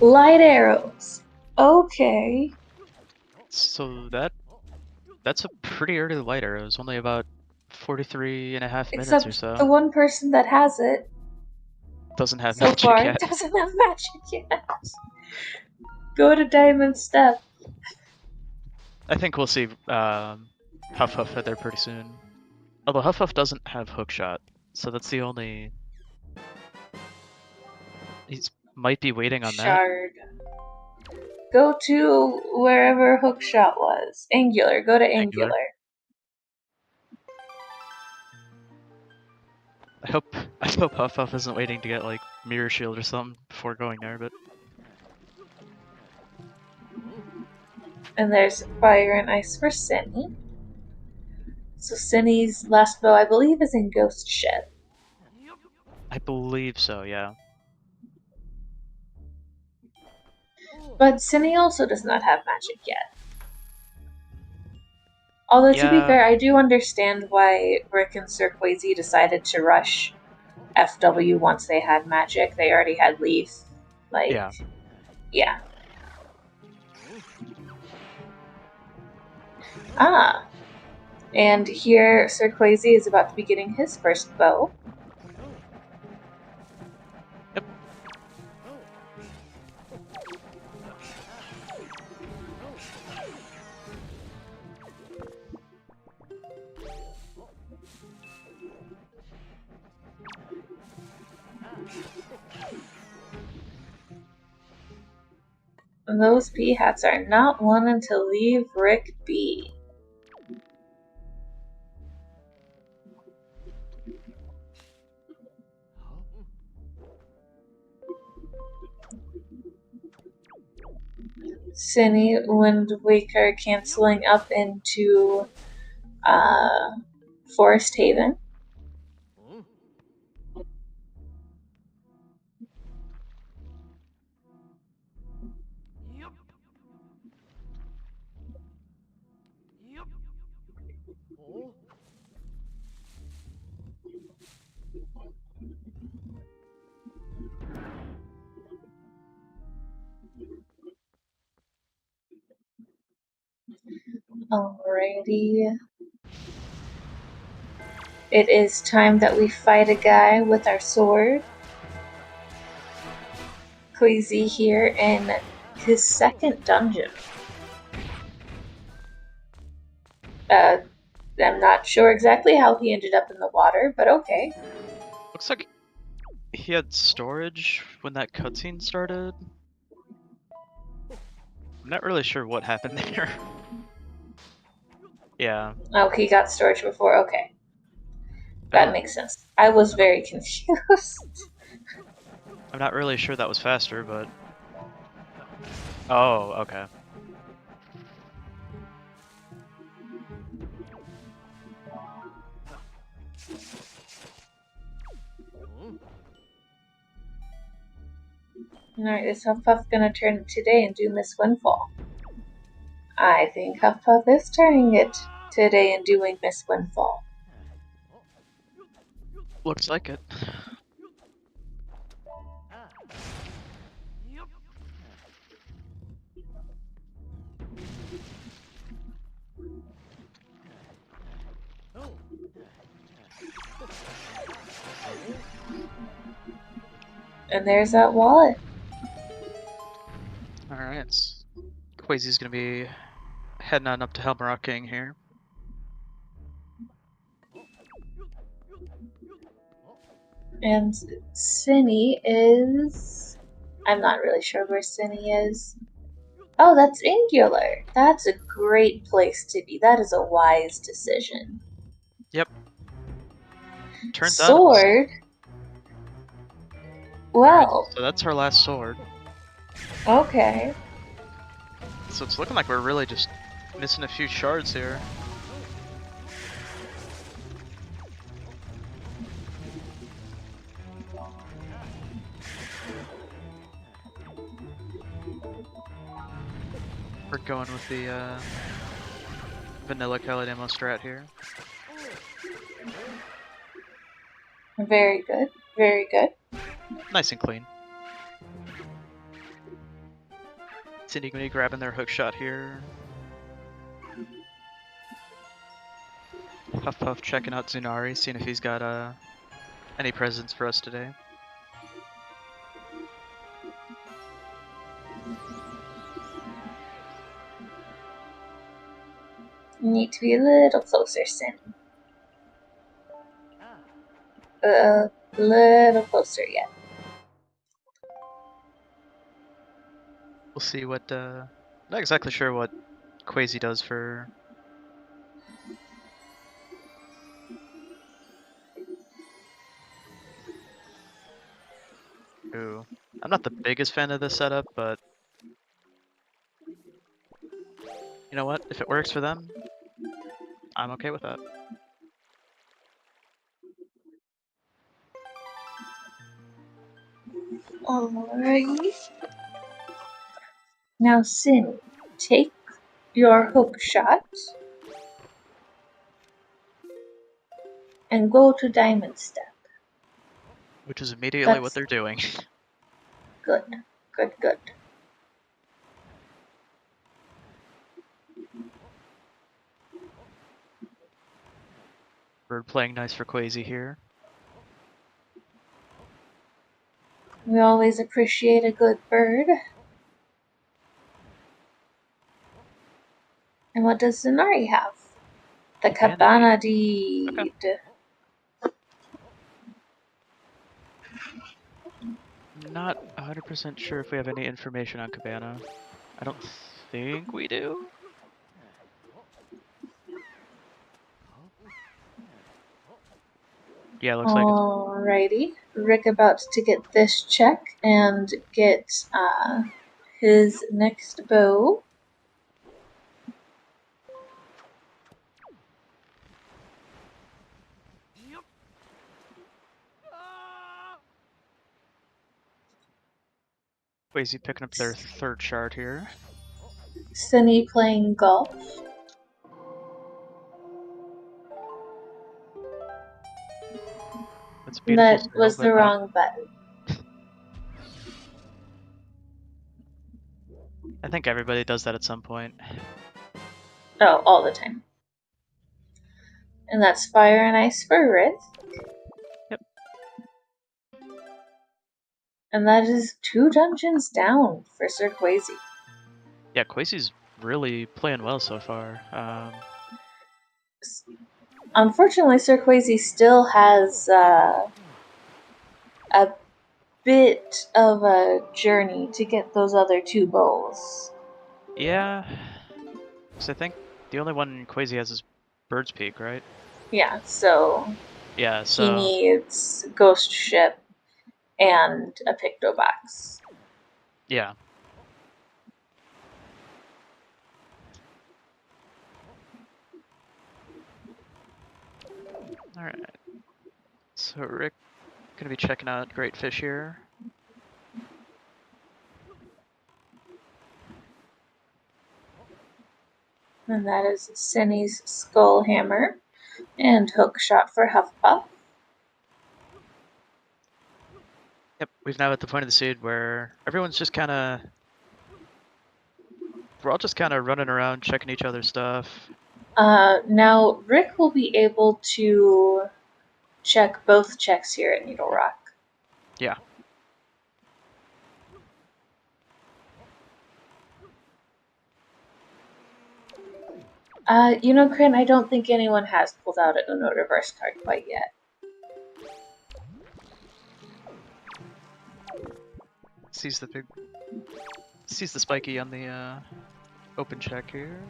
light arrows. Okay. So that's a pretty early light arrow. It's only about 43.5 minutes or Except so. the one person that has it Doesn't have so magic far yet. doesn't have magic yet. Go to Diamond Step. I think we'll see Huff Huff there pretty soon. Although Huff Huff doesn't have hookshot, so that's the only. He's might be waiting on that. Shard. Go to wherever Hookshot was. Angular. Go to Angular. I hope Huff Huff isn't waiting to get like Mirror Shield or something before going there, but And there's Fire and Ice for Cinny. So Cinny's last bow, I believe, is in Ghost Shed. I believe so, yeah. But Cinny also does not have magic yet. Although, to be fair, I do understand why Rick and Sir Quasi decided to rush FW once they had magic. They already had Leaf. Like, yeah. Ah. And here, Sir Quasi is about to be getting his first bow. Yep. And those pea hats are not wanting to leave Rick be. Cinny, Wind Waker canceling up into Forest Haven. Alrighty. It is time that we fight a guy with our sword. Queasy here in his second dungeon. I'm not sure exactly how he ended up in the water, but okay. Looks like he had storage when that cutscene started. I'm not really sure what happened there. Yeah. Oh, he got storage before. Okay, that Oh, makes sense. I was very confused. I'm not really sure that was faster, but... Oh, okay. Alright, is Huff Puff gonna turn it today and do Miss Windfall? I think Huff Puff is turning it today and doing Miss Windfall. Looks like it. And there's that wallet. Alright. Quasi's gonna be heading on up to Helmrock King here. And Cinny is... I'm not really sure where Cinny is. Oh, that's Angular. That's a great place to be. That is a wise decision. Yep. Turns out it was... Sword? Alright, Well, so that's her last sword. okay. So it's looking like we're really just missing a few shards here. We're going with the vanilla colored ammo strat here. Very good. Very good. Nice and clean. Cindy gonna be grabbing their hook shot here. Puff Puff checking out Zunari, seeing if he's got any presents for us today. You need to be a little closer, Cinny. A little closer yet. We'll see what, not exactly sure what Quasi does for... Ooh. I'm not the biggest fan of this setup, but... You know what? If it works for them, I'm okay with that. Alrighty. Now, Cinny, take your hook shot and go to Diamond Step. Which is immediately what That's they're doing. good. Good, good. Bird playing nice for Quasi here. We always appreciate a good bird. And what does Zenari have? The Cabana Deed. Okay. Not 100% sure if we have any information on Cabana. I don't think we do. Yeah, looks like it's... Alrighty. Rick about to get this check and get his next bow. Quasi picking up their third shard here. Cinny playing golf. That's beautiful. That was the wrong button. I think everybody does that at some point. Oh, all the time. And that's Fire and Ice for Rick. Yep. And that is 2 dungeons down for Sir Quasi. Yeah, Quasi's really playing well so far. Unfortunately, Sir Quasi still has a bit of a journey to get those other 2 bowls. Yeah, so I think The only one Quasi has is Bird's Peak, right? Yeah, so Yeah, he so needs Ghost Ship and a Pictobox. yeah. Alright. So Rick gonna be checking out Great Fish here. And that is Cinny's Skull Hammer and Hook Shot for Huffpuff. Yep, we've now at the point of the seed where everyone's just kinda we're all just kinda running around checking each other's stuff. Now Rick will be able to check both checks here at Needle Rock. Yeah. You know, Crin, I don't think anyone has pulled out a Uno Reverse card quite yet. Sees the spiky on the open check here.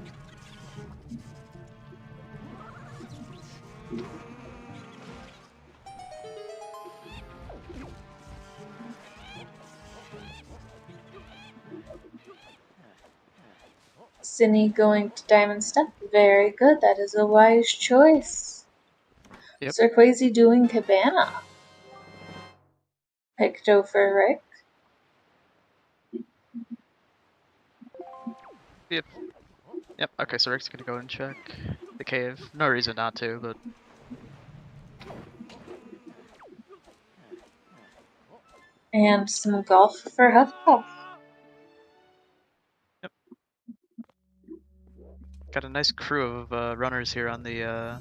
Cinny going to Diamond Step. Very good. That is a wise choice. Yep. Sir Quasi doing Cabana. Picto for Rick. Yep, okay, so Rick's gonna go and check the cave. No reason not to, but And some golf for Huffpuff. got a nice crew of runners here on the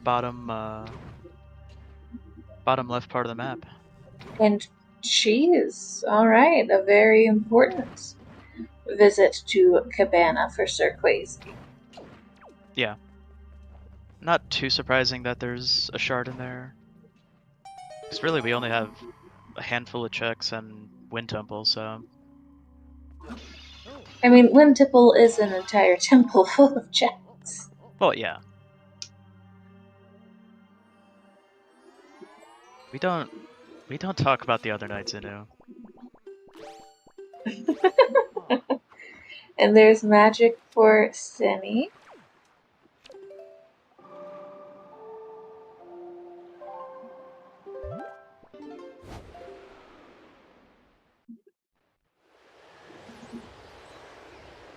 bottom left part of the map. And cheese. Alright, a very important visit to Cabana for Sir Quasi. Yeah. Not too surprising that there's a shard in there. Because really we only have a handful of checks and Wind Temple, so... I mean, Wind Temple is an entire temple full of checks. Well, yeah. We don't talk about the other knights, Inu. And there's magic for Cinny.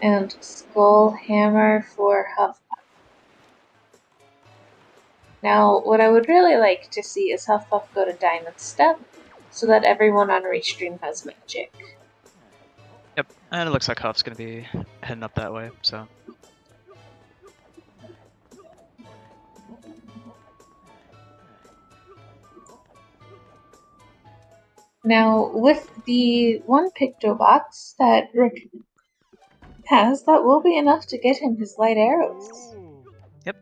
And Skull Hammer for Huffpuff. Now, what I would really like to see is Huffpuff go to Diamond Step, so that everyone on Restream has magic. Yep, and it looks like Huff's gonna be heading up that way, so... Now, with the one Pictobox that Rick has, that will be enough to get him his light arrows. Yep.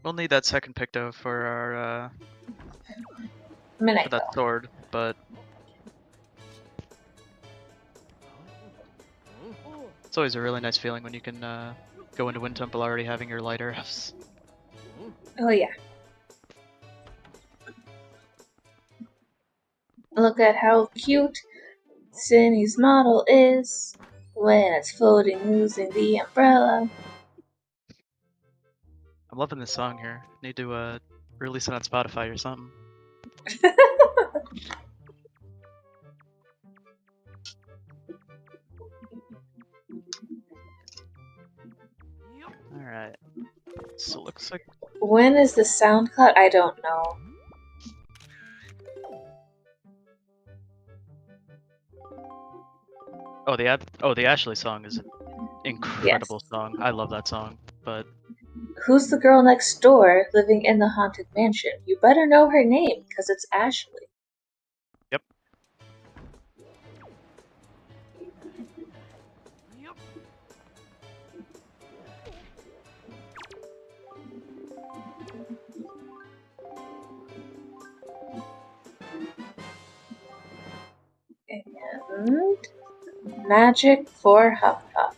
We'll need that second Picto for our, for Mineko. that sword, but... It's always a really nice feeling when you can, go into Wind Temple already having your light arrows. Oh yeah. Look at how cute Cinny's model is when it's floating using the umbrella. I'm loving this song here. Need to, release it on Spotify or something. Alright. So it looks like... When is the sound cut? I don't know. Oh, the Ashley song is an incredible song. I love that song, but... Who's the girl next door living in the haunted mansion? You better know her name, because it's Ashley. Yep. And Magic for Huffpuff.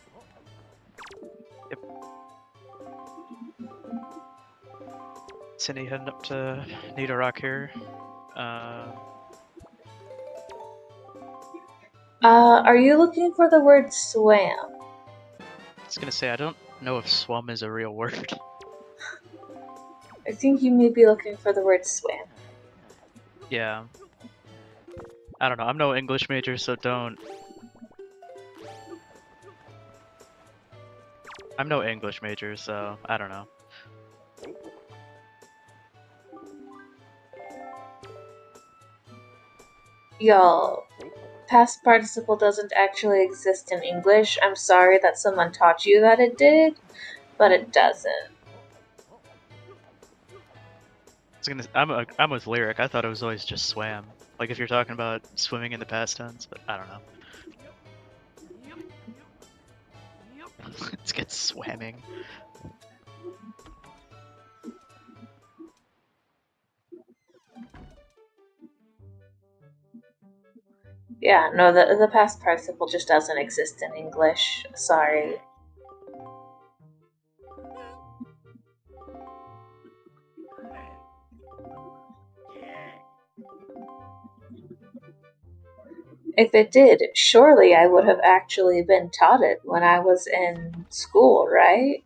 Cindy heading up to Nido Rock here. Are you looking for the word swam? I was gonna say, I don't know if swum is a real word. I think you may be looking for the word swam. Yeah. I don't know, I'm no English major, so don't... I'm no English major, so I don't know. Y'all, past participle doesn't actually exist in English. I'm sorry that someone taught you that it did, but it doesn't. I'm with Lyric. I thought it was always just swam. Like if you're talking about swimming in the past tense, but I don't know. Let's get swamming. Yeah, no, the past participle just doesn't exist in English. Sorry. If it did, surely I would have actually been taught it when I was in school, right?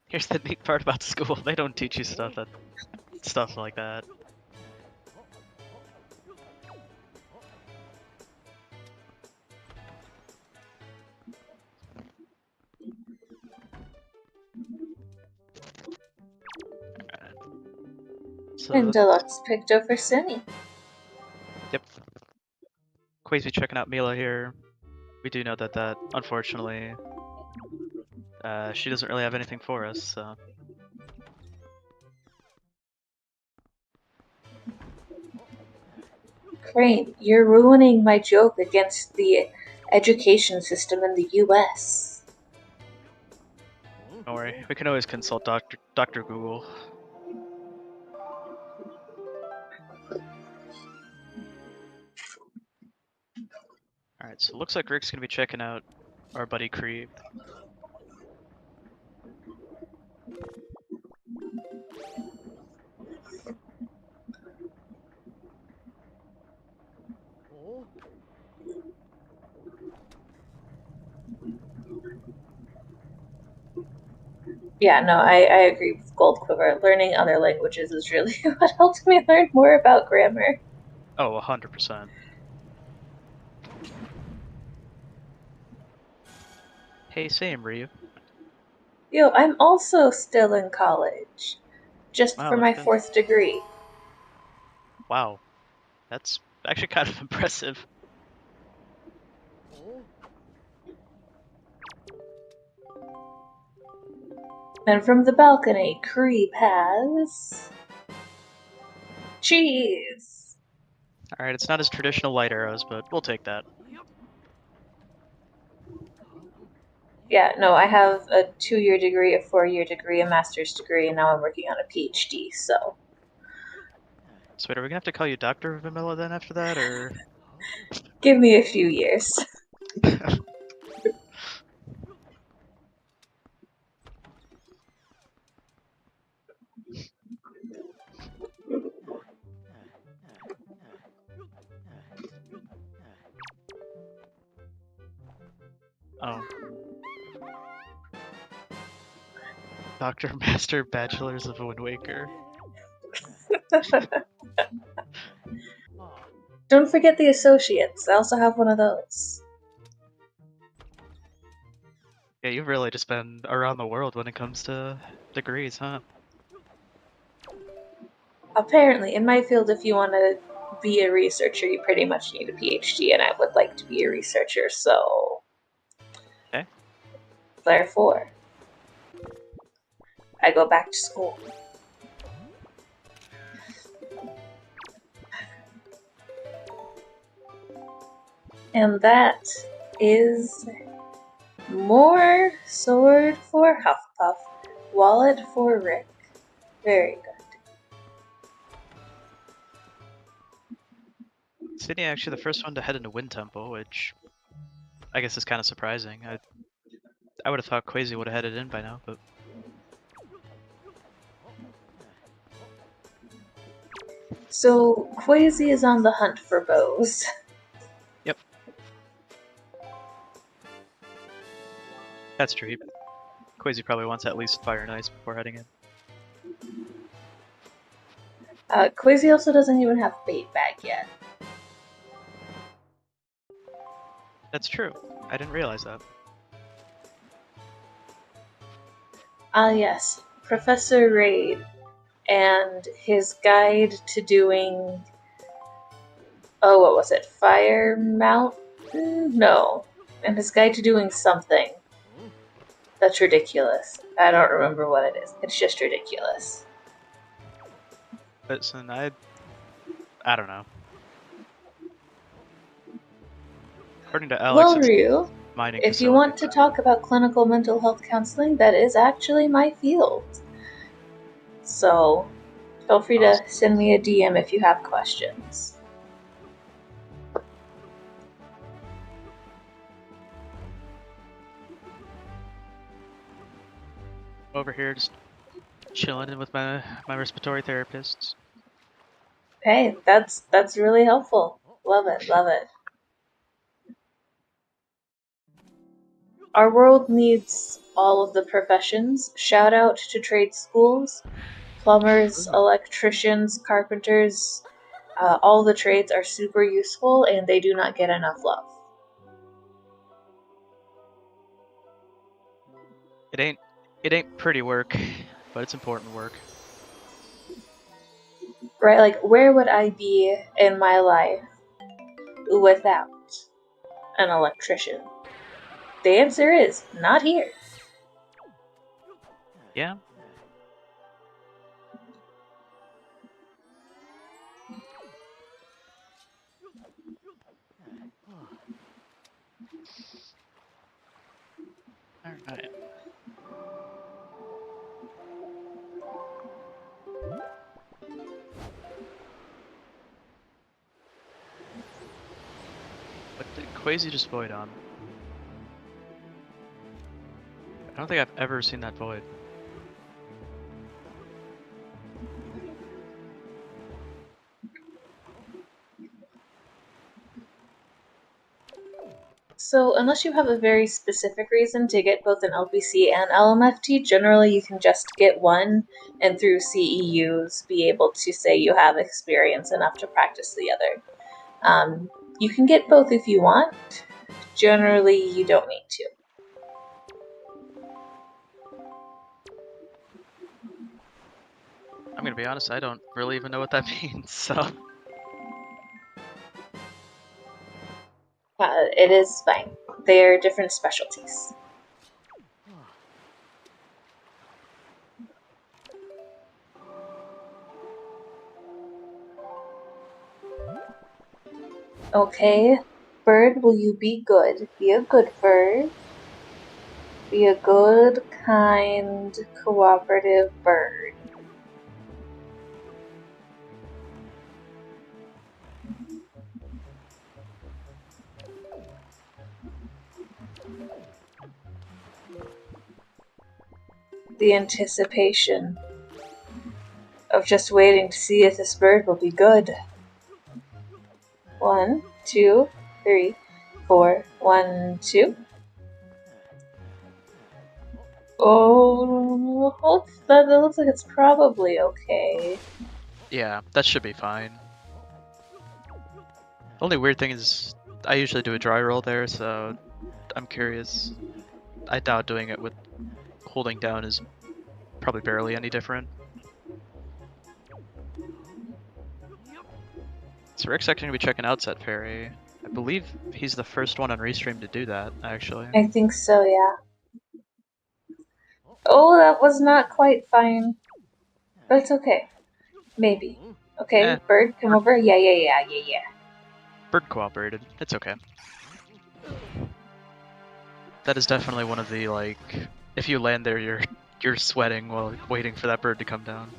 Here's the neat part about school. They don't teach you stuff like that. So, And Deluxe picked over Cinny. yep. Quasi checking out Mila here. We do know that unfortunately, she doesn't really have anything for us, so... Crane, you're ruining my joke against the education system in the US. Don't worry, we can always consult Dr. Google. Alright, so it looks like Rick's gonna be checking out our buddy Creep. Yeah, no, I agree with Gold Quiver. Learning other languages is really what helped me learn more about grammar. Oh, 100%. Hey, same, Ryu. Yo, I'm also still in college. Just Wow, for look my at this. 4th degree. Wow. That's actually kind of impressive. And from the balcony, Creep has... cheese! Alright, it's not as traditional light arrows, but we'll take that. Yeah, no, I have a 2-year degree, a 4-year degree, a master's degree, and now I'm working on a PhD, so... So wait, are we gonna have to call you Dr. Vamilla then after that, or...? Give me a few years. Oh. Doctor, Master, Bachelors of Wind Waker. Don't forget the associates. I also have one of those. Yeah, you've really just been around the world when it comes to degrees, huh? Apparently, in my field, if you want to be a researcher, you pretty much need a PhD, and I would like to be a researcher, so... Okay. Therefore, I go back to school. And that is more sword for Huffpuff, wallet for Rick. Very good. Sydney actually the first one to head into Wind Temple, which I guess it's kind of surprising. I would have thought Quasi would have had it in by now, but So Quasi is on the hunt for bows. yep, that's true. Quasi probably wants at least Fire and Ice before heading in. Quasi also doesn't even have bait back yet. That's true. I didn't realize that. Ah yes, Professor Raid and his guide to doing... Oh, what was it? Fire Mountain? No. And his guide to doing something. That's ridiculous. I don't remember what it is. It's just ridiculous. Listen, I don't know. According to Alex, Well, it's Ryu, mining if you want to talk about clinical mental health counseling, that is actually my field. So, feel free to send me a DM if you have questions. Over here just chilling with my respiratory therapists. Hey, that's really helpful. Love it, love it. Our world needs all of the professions. Shout out to trade schools, plumbers, electricians, carpenters. All the trades are super useful and they do not get enough love. It ain't pretty work, but it's important work. Right, like where would I be in my life without an electrician? The answer is not here. Yeah. Alright. What did Quasi just void on? I don't think I've ever seen that void. So, unless you have a very specific reason to get both an LPC and LMFT, generally you can just get one and through CEUs be able to say you have experience enough to practice the other. You can get both if you want. Generally, you don't need to. I'm gonna be honest, I don't really even know what that means, so... It is fine. They are different specialties. Okay, bird, will you be good? Be a good bird. Be a good, kind, cooperative bird. The anticipation of just waiting to see if this bird will be good. 1, 2, 3, 4. 1, 2. Oh, that looks like it's probably okay. Yeah, that should be fine. The only weird thing is, I usually do a dry roll there, so I'm curious. I doubt doing it with holding down is probably barely any different. So Rick's actually going to be checking out Set Fairy. I believe he's the first one on Restream to do that, actually. I think so, yeah. Oh, that was not quite fine. But it's okay. Maybe. Okay, bird, come over. Yeah. Bird cooperated. It's okay. That is definitely one of the, like, if you land there, you're sweating while waiting for that bird to come down.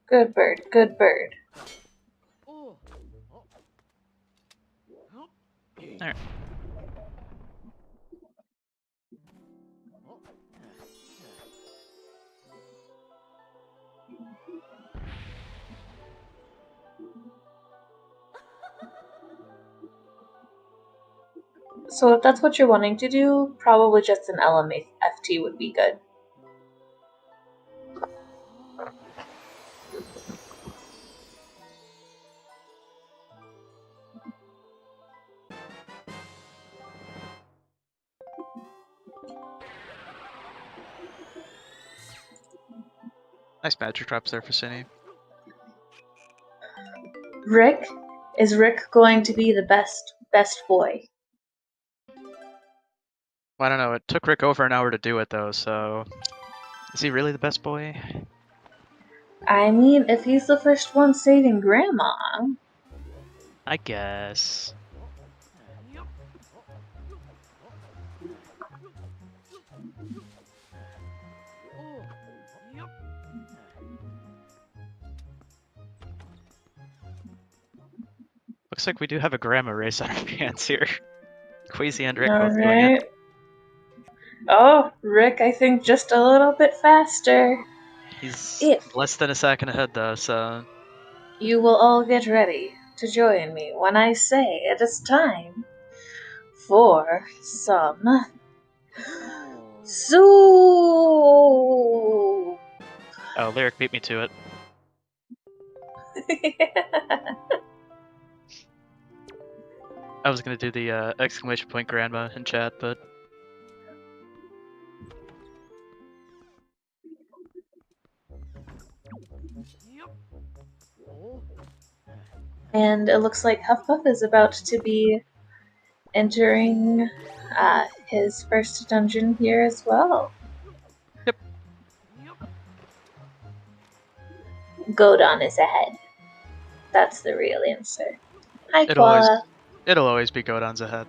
Good bird, good bird. Alright. So if that's what you're wanting to do, probably just an LMFT would be good. Nice magic drops there for Cine. Rick? Is Rick going to be the best boy? Well, I don't know. It took Rick over an hour to do it though, so is he really the best boy? I mean, if he's the first one saving Grandma. I guess. Looks like we do have a grandma race on our hands here. Quasi and Rick both doing it. Alright. Oh, Rick, I think just a little bit faster. He's If less than a second ahead though, so you will all get ready to join me when I say it is time for some soup. oh, Lyric beat me to it. I was gonna do the exclamation point grandma in chat, but And it looks like Huffpuff is about to be entering his first dungeon here as well. Yep. Godon is ahead. That's the real answer. Hi, Koala. it'll always be Godon's ahead.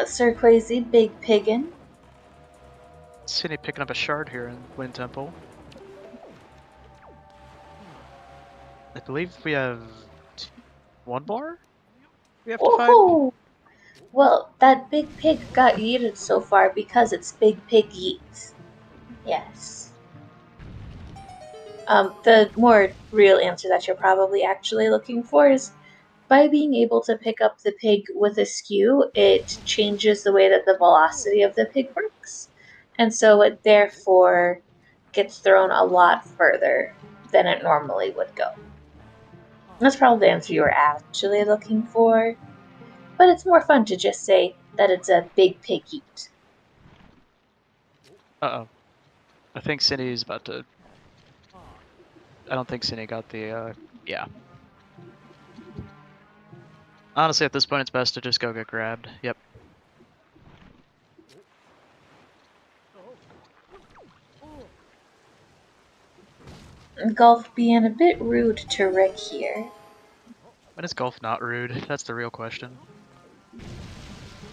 Sir Quasi, Big Piggin. Cine picking up a shard here in Wind Temple. I believe we have one more? We have to find? Woohoo! Well, that big pig got yeeted so far because it's Big Pig Yeet. Yes. The more real answer that you're probably actually looking for is by being able to pick up the pig with a skew, it changes the way that the velocity of the pig works. And so it therefore gets thrown a lot further than it normally would go. That's probably the answer you were actually looking for. But it's more fun to just say that it's a big pig eat. Uh-oh. I think Cine's about to... I don't think Cine got the, yeah. Honestly, at this point, it's best to just go get grabbed. Yep. Golf being a bit rude to Rick here. When is golf not rude? That's the real question.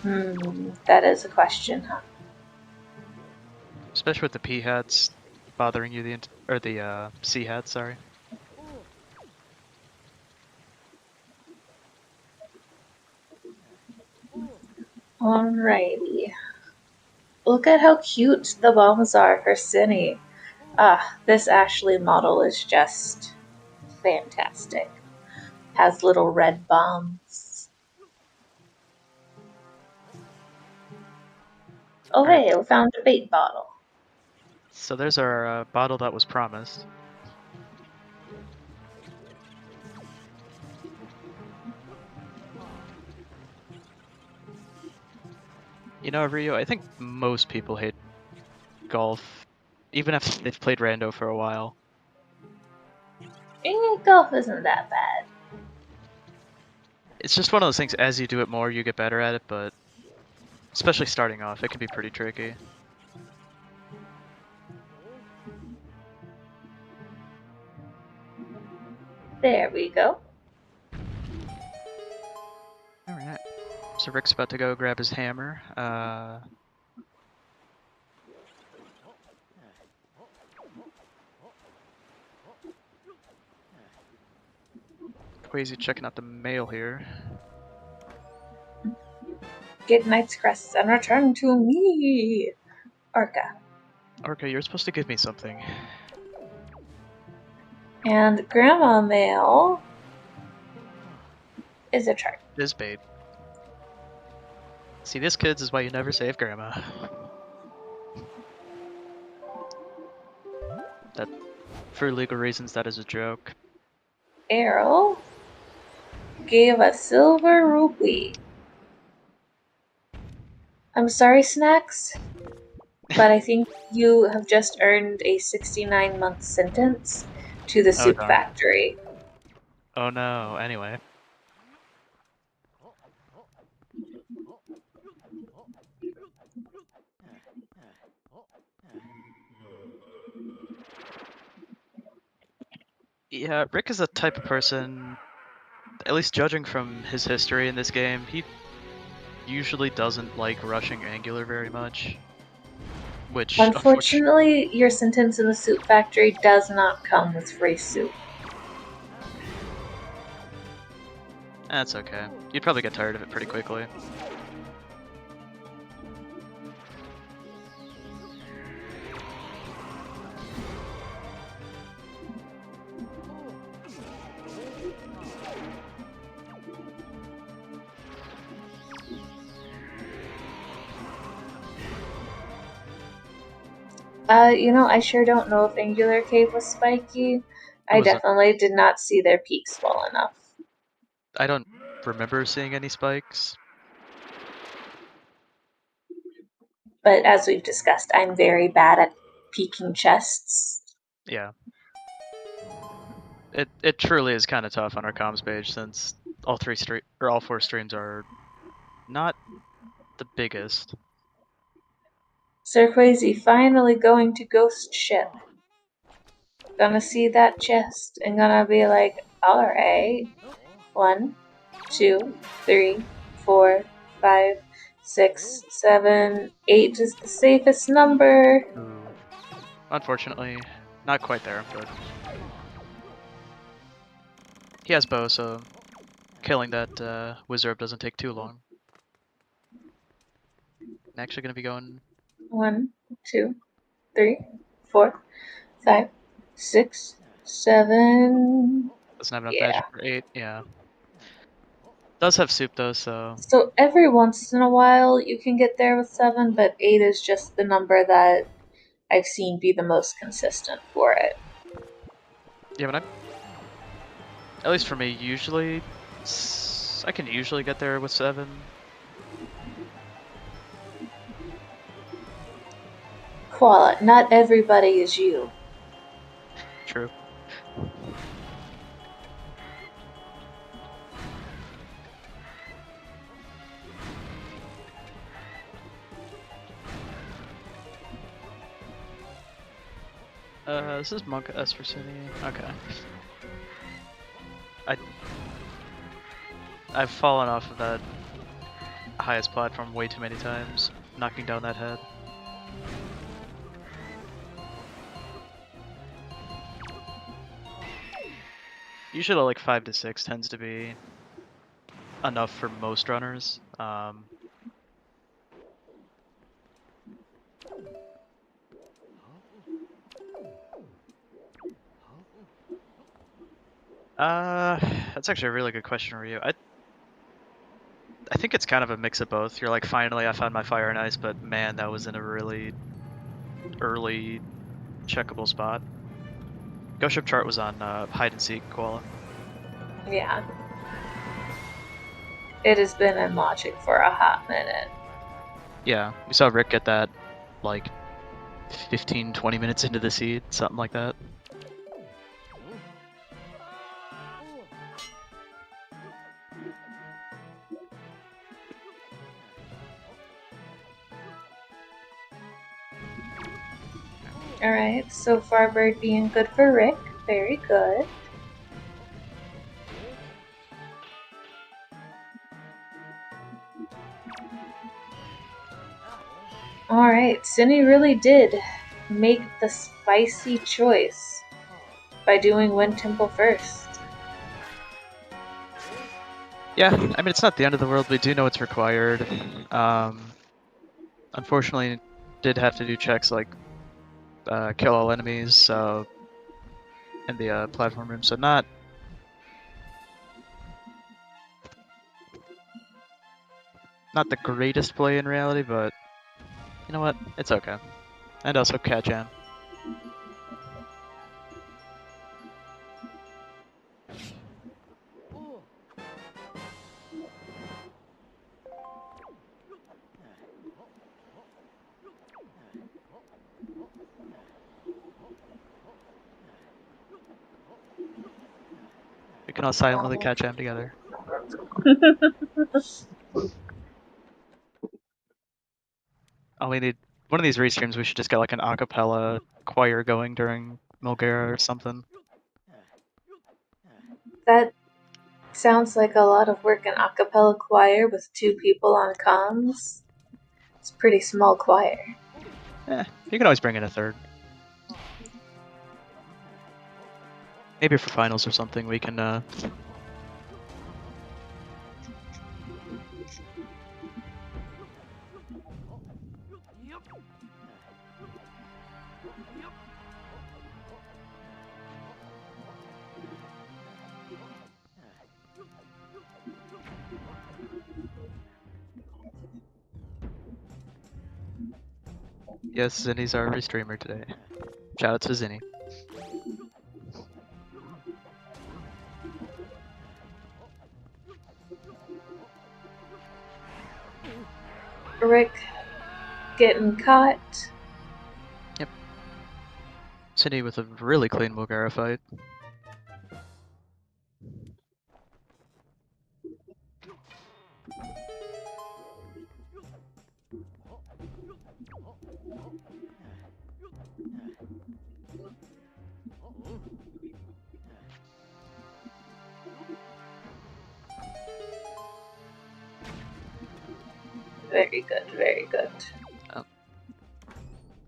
That is a question, huh? Especially with the P hats bothering you the C hats, sorry. Alrighty. Look at how cute the bombs are for Cine. This Ashley model is just fantastic. Has little red bombs. Oh hey, we found a bait bottle. So there's our bottle that was promised. You know, Rio, I think most people hate golf, even if they've played Rando for a while. Golf isn't that bad. It's just one of those things, as you do it more, you get better at it, but especially starting off, it can be pretty tricky. There we go. Alright. So Rick's about to go grab his hammer. Quasi checking out the mail here. Get Knight's Crest and return to me, Orca. Orca, you're supposed to give me something. And Grandma Mail is a chart. This babe. See, this, kids, is why you never save Grandma. That, for legal reasons, that is a joke. Errol gave a silver rupee. I'm sorry, Snacks, but I think you have just earned a 69-month sentence to the soup darn. factory. Oh no, anyway. Yeah, Rick is the type of person, at least judging from his history in this game, he usually doesn't like rushing Angular very much. Which, Unfortunately, your sentence in the soup factory does not come with free soup. That's okay. You'd probably get tired of it pretty quickly. I sure don't know if Angular Cave was spiky. I Was it? definitely did not see their peaks well enough. I don't remember seeing any spikes. But as we've discussed, I'm very bad at peeking chests. Yeah. It truly is kind of tough on our comms page since all four streams are not the biggest. Sir Quasi finally going to Ghost Ship. Gonna see that chest and gonna be like, alright. 1, 2, 3, 4, 5, 6, 7, 8 is the safest number. Ooh. Unfortunately, not quite there, but he has bow, so killing that wizard doesn't take too long. I'm actually gonna be going 1, 2, 3, 4, 5, 6, 7. doesn't have enough Yeah. magic for 8, yeah. Does have soup though, so So every once in a while you can get there with 7, but 8 is just the number that I've seen be the most consistent for it. yeah, but at least for me, usually I can usually get there with 7. Koala, not everybody is you. True. This is Monk S for City. Okay. I've fallen off of that highest platform way too many times, knocking down that head. Usually like 5 to 6 tends to be enough for most runners. That's actually a really good question for you. I think it's kind of a mix of both. You're like, finally I found my fire and ice, but man, that was in a really early checkable spot. Ghost Ship chart was on hide and seek koala. Yeah. It has been in Logic for a hot minute. Yeah, we saw Rick get that like 15-20 minutes into the seed, something like that. Alright, so far bird being good for Rick. Very good. Alright, Cindy really did make the spicy choice by doing Wind Temple first. Yeah, I mean, it's not the end of the world. We do know it's required. Unfortunately, did have to do checks like kill all enemies in the platform room, so not the greatest play in reality, but you know what? It's okay. And also Cat Jam. We can all silently Cat Jam together. Oh, we need one of these restreams. We should just get like an acapella choir going during Milgara or something. That sounds like a lot of work, an a cappella choir with 2 people on comms. It's a pretty small choir. You can always bring in a third. Maybe for finals or something, we can. Yes, Zinni's our restreamer today. Shout out to Zinni. Rick getting caught. Yep. Zinni with a really clean Milgara fight. Very good, very good.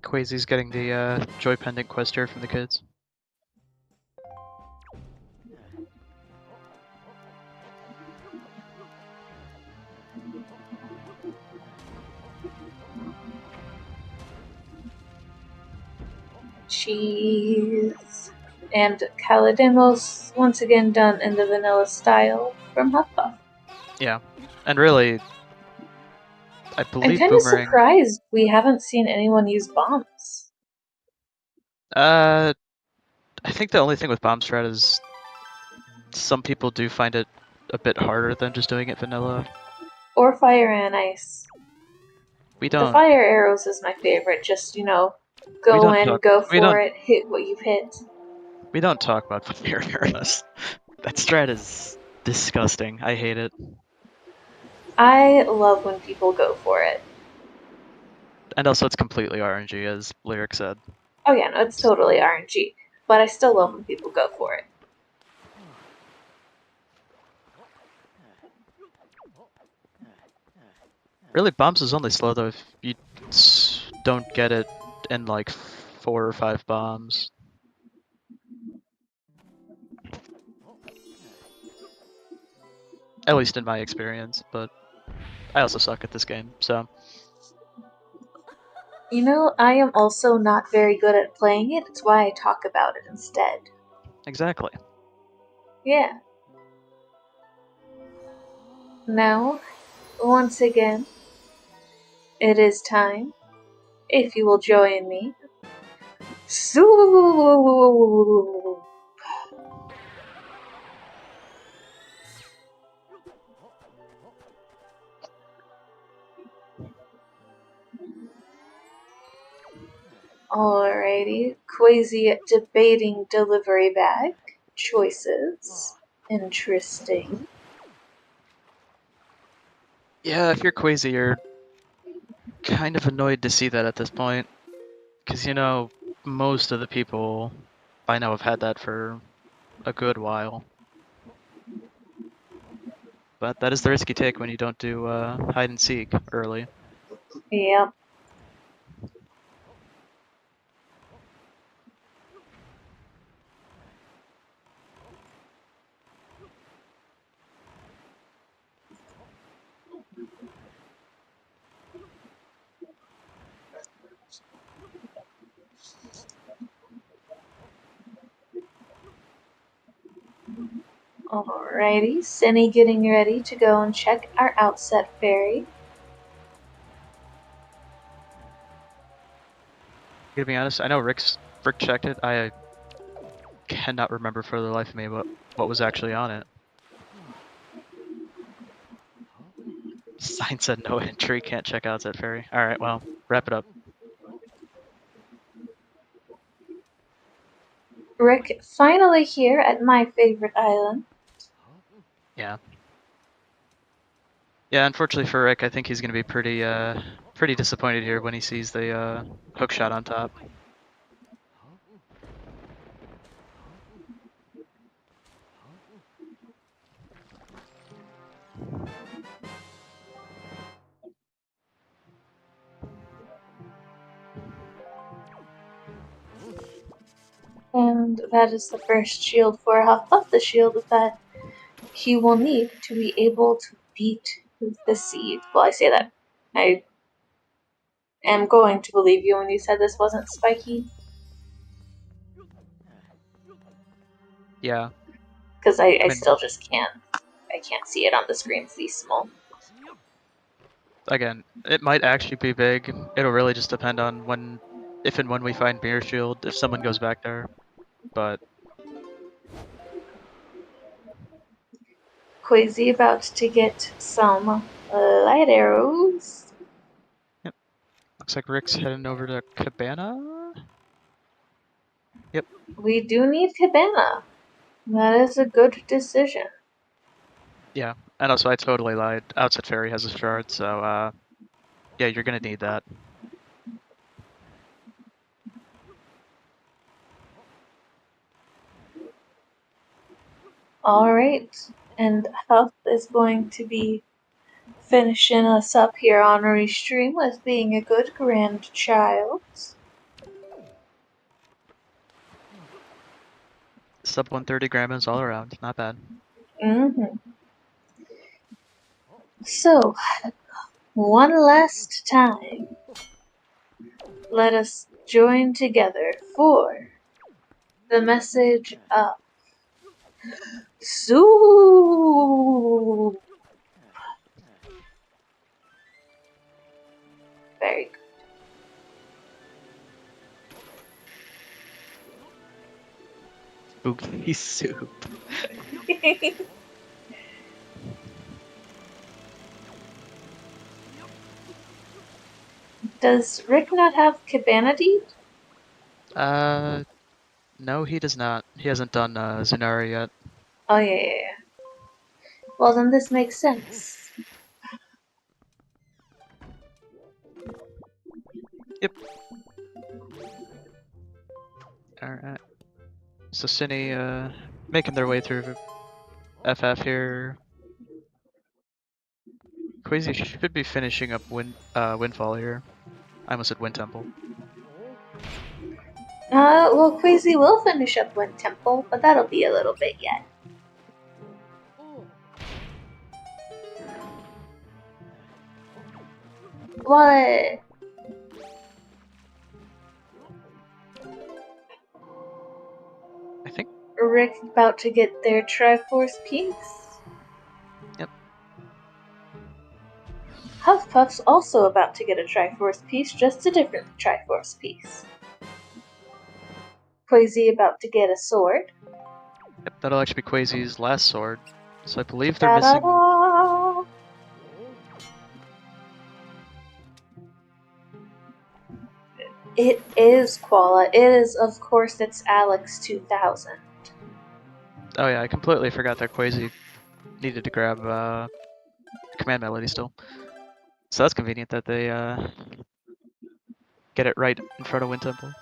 Quasi's getting the Joy Pendant quest here from the kids. Cheese. And Calademos once again done in the vanilla style from Huffpuff. Yeah, and really, I I'm believe kind of Boomerang. surprised we haven't seen anyone use bombs. I think the only thing with Bomb Strat is some people do find it a bit harder than just doing it vanilla. Or fire and ice. We The don't. fire arrows is my favorite. Just, go in, go for it, hit what you've hit. We don't talk about fire arrows. That strat is disgusting. I hate it. I love when people go for it. And also, it's completely RNG, as Lyric said. Oh yeah, no, it's totally RNG. But I still love when people go for it. Really, bombs is only slow though if you don't get it in like 4 or 5 bombs. At least in my experience, but I also suck at this game, so. I am also not very good at playing it. It's why I talk about it instead. Exactly. Yeah. Now, once again, it is time. If you will join me. Alrighty. Quasi debating delivery bag. Choices. Interesting. Yeah, if you're Quasi, you're kind of annoyed to see that at this point. Because, most of the people I know have had that for a good while. But that is the risk you take when you don't do hide and seek early. Yep. Alrighty, Cinny getting ready to go and check our outset fairy. To be honest, I know Rick checked it. I cannot remember for the life of me what was actually on it. Sign said no entry, can't check outset fairy. Alright, well, wrap it up. Rick finally here at my favorite island. Yeah. Yeah, unfortunately for Rick, I think he's gonna be pretty disappointed here when he sees the hook shot on top. And that is the first shield for Hufflepuff, the shield that he will need to be able to beat the seed. Well, I say that. I am going to believe you when you said this wasn't spiky. Yeah. Because I mean, still just can't. I can't see it on the screen. It's these small. Again, it might actually be big. It'll really just depend on if and when we find Mirror Shield, if someone goes back there. But Quasi about to get some light arrows. yep. Looks like Rick's heading over to Cabana. Yep. We do need Cabana. That is a good decision. Yeah. And also I totally lied. Outset Fairy has a shard, so yeah, you're gonna need that. Alright, and Huff is going to be finishing us up here on our stream with being a good grandchild. Sub 130 grams all around. Not bad. So, one last time, let us join together for the message of Soup. Very good. Spooky soup. Does Rick not have Cabana Deed? No, he does not. He hasn't done Zunari yet. Oh, yeah. Well, then this makes sense. Yep. Alright. So Cine, making their way through FF here. Quasi should be finishing up Windfall here. I almost said Wind Temple. Well, Quasi will finish up Wind Temple, but that'll be a little bit yet. What? I think. Rick about to get their Triforce piece? Yep. Huffpuff's also about to get a Triforce piece, just a different Triforce piece. Quasi about to get a sword. Yep, that'll actually be Quasi's last sword. So I believe they're missing. Da-da-da! It is Koala. It is, of course, it's Alex 2000. Oh yeah, I completely forgot that Quasi needed to grab Command Melody still. So that's convenient that they get it right in front of Wind Temple.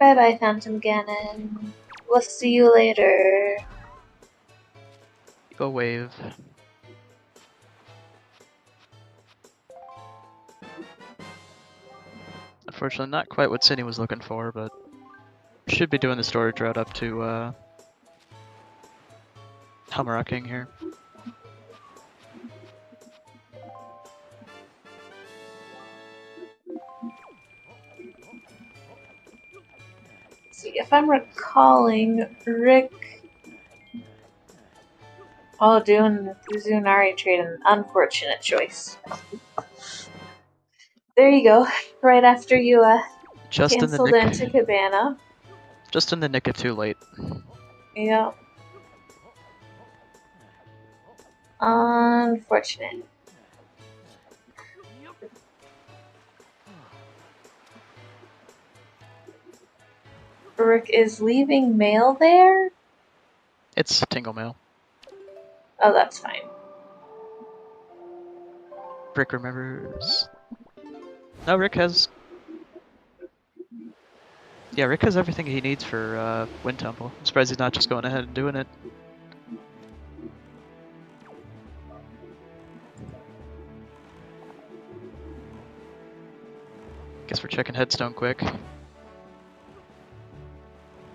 Bye bye, Phantom Ganon. We'll see you later. Go wave. Unfortunately, not quite what Sydney was looking for, but should be doing the storage route up to Hamara King here. See, if I'm recalling, Rick. Oh, doing the Zunari trade, an unfortunate choice. There you go. Right after you Just in the canceled nick. into Cabana. Just in the nick of too late. Yeah. Unfortunate. Rick is leaving mail there? It's Tingle Mail. Oh, that's fine. Rick remembers. No, Rick has. Yeah, Rick has everything he needs for Wind Temple. I'm surprised he's not just going ahead and doing it. Guess we're checking Headstone quick.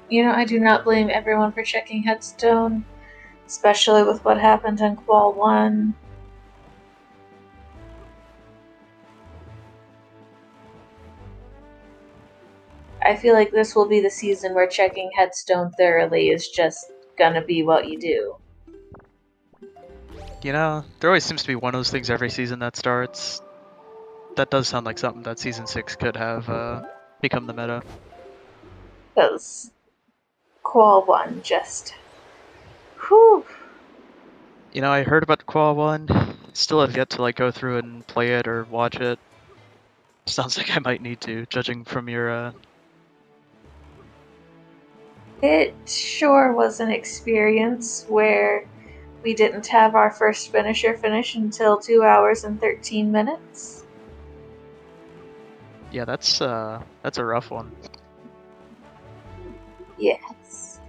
You know, I do not blame everyone for checking Headstone, especially with what happened in Qual 1. I feel like this will be the season where checking Headstone thoroughly is just gonna be what you do. You know, there always seems to be one of those things every season that starts. That does sound like something that Season 6 could have become the meta. Because Qual 1 just. Whew. You know, I heard about Qual 1. Still have yet to like go through and play it or watch it. Sounds like I might need to, judging from your It sure was an experience where we didn't have our first finisher finish until 2 hours and 13 minutes. Yeah, that's a rough one. Yes.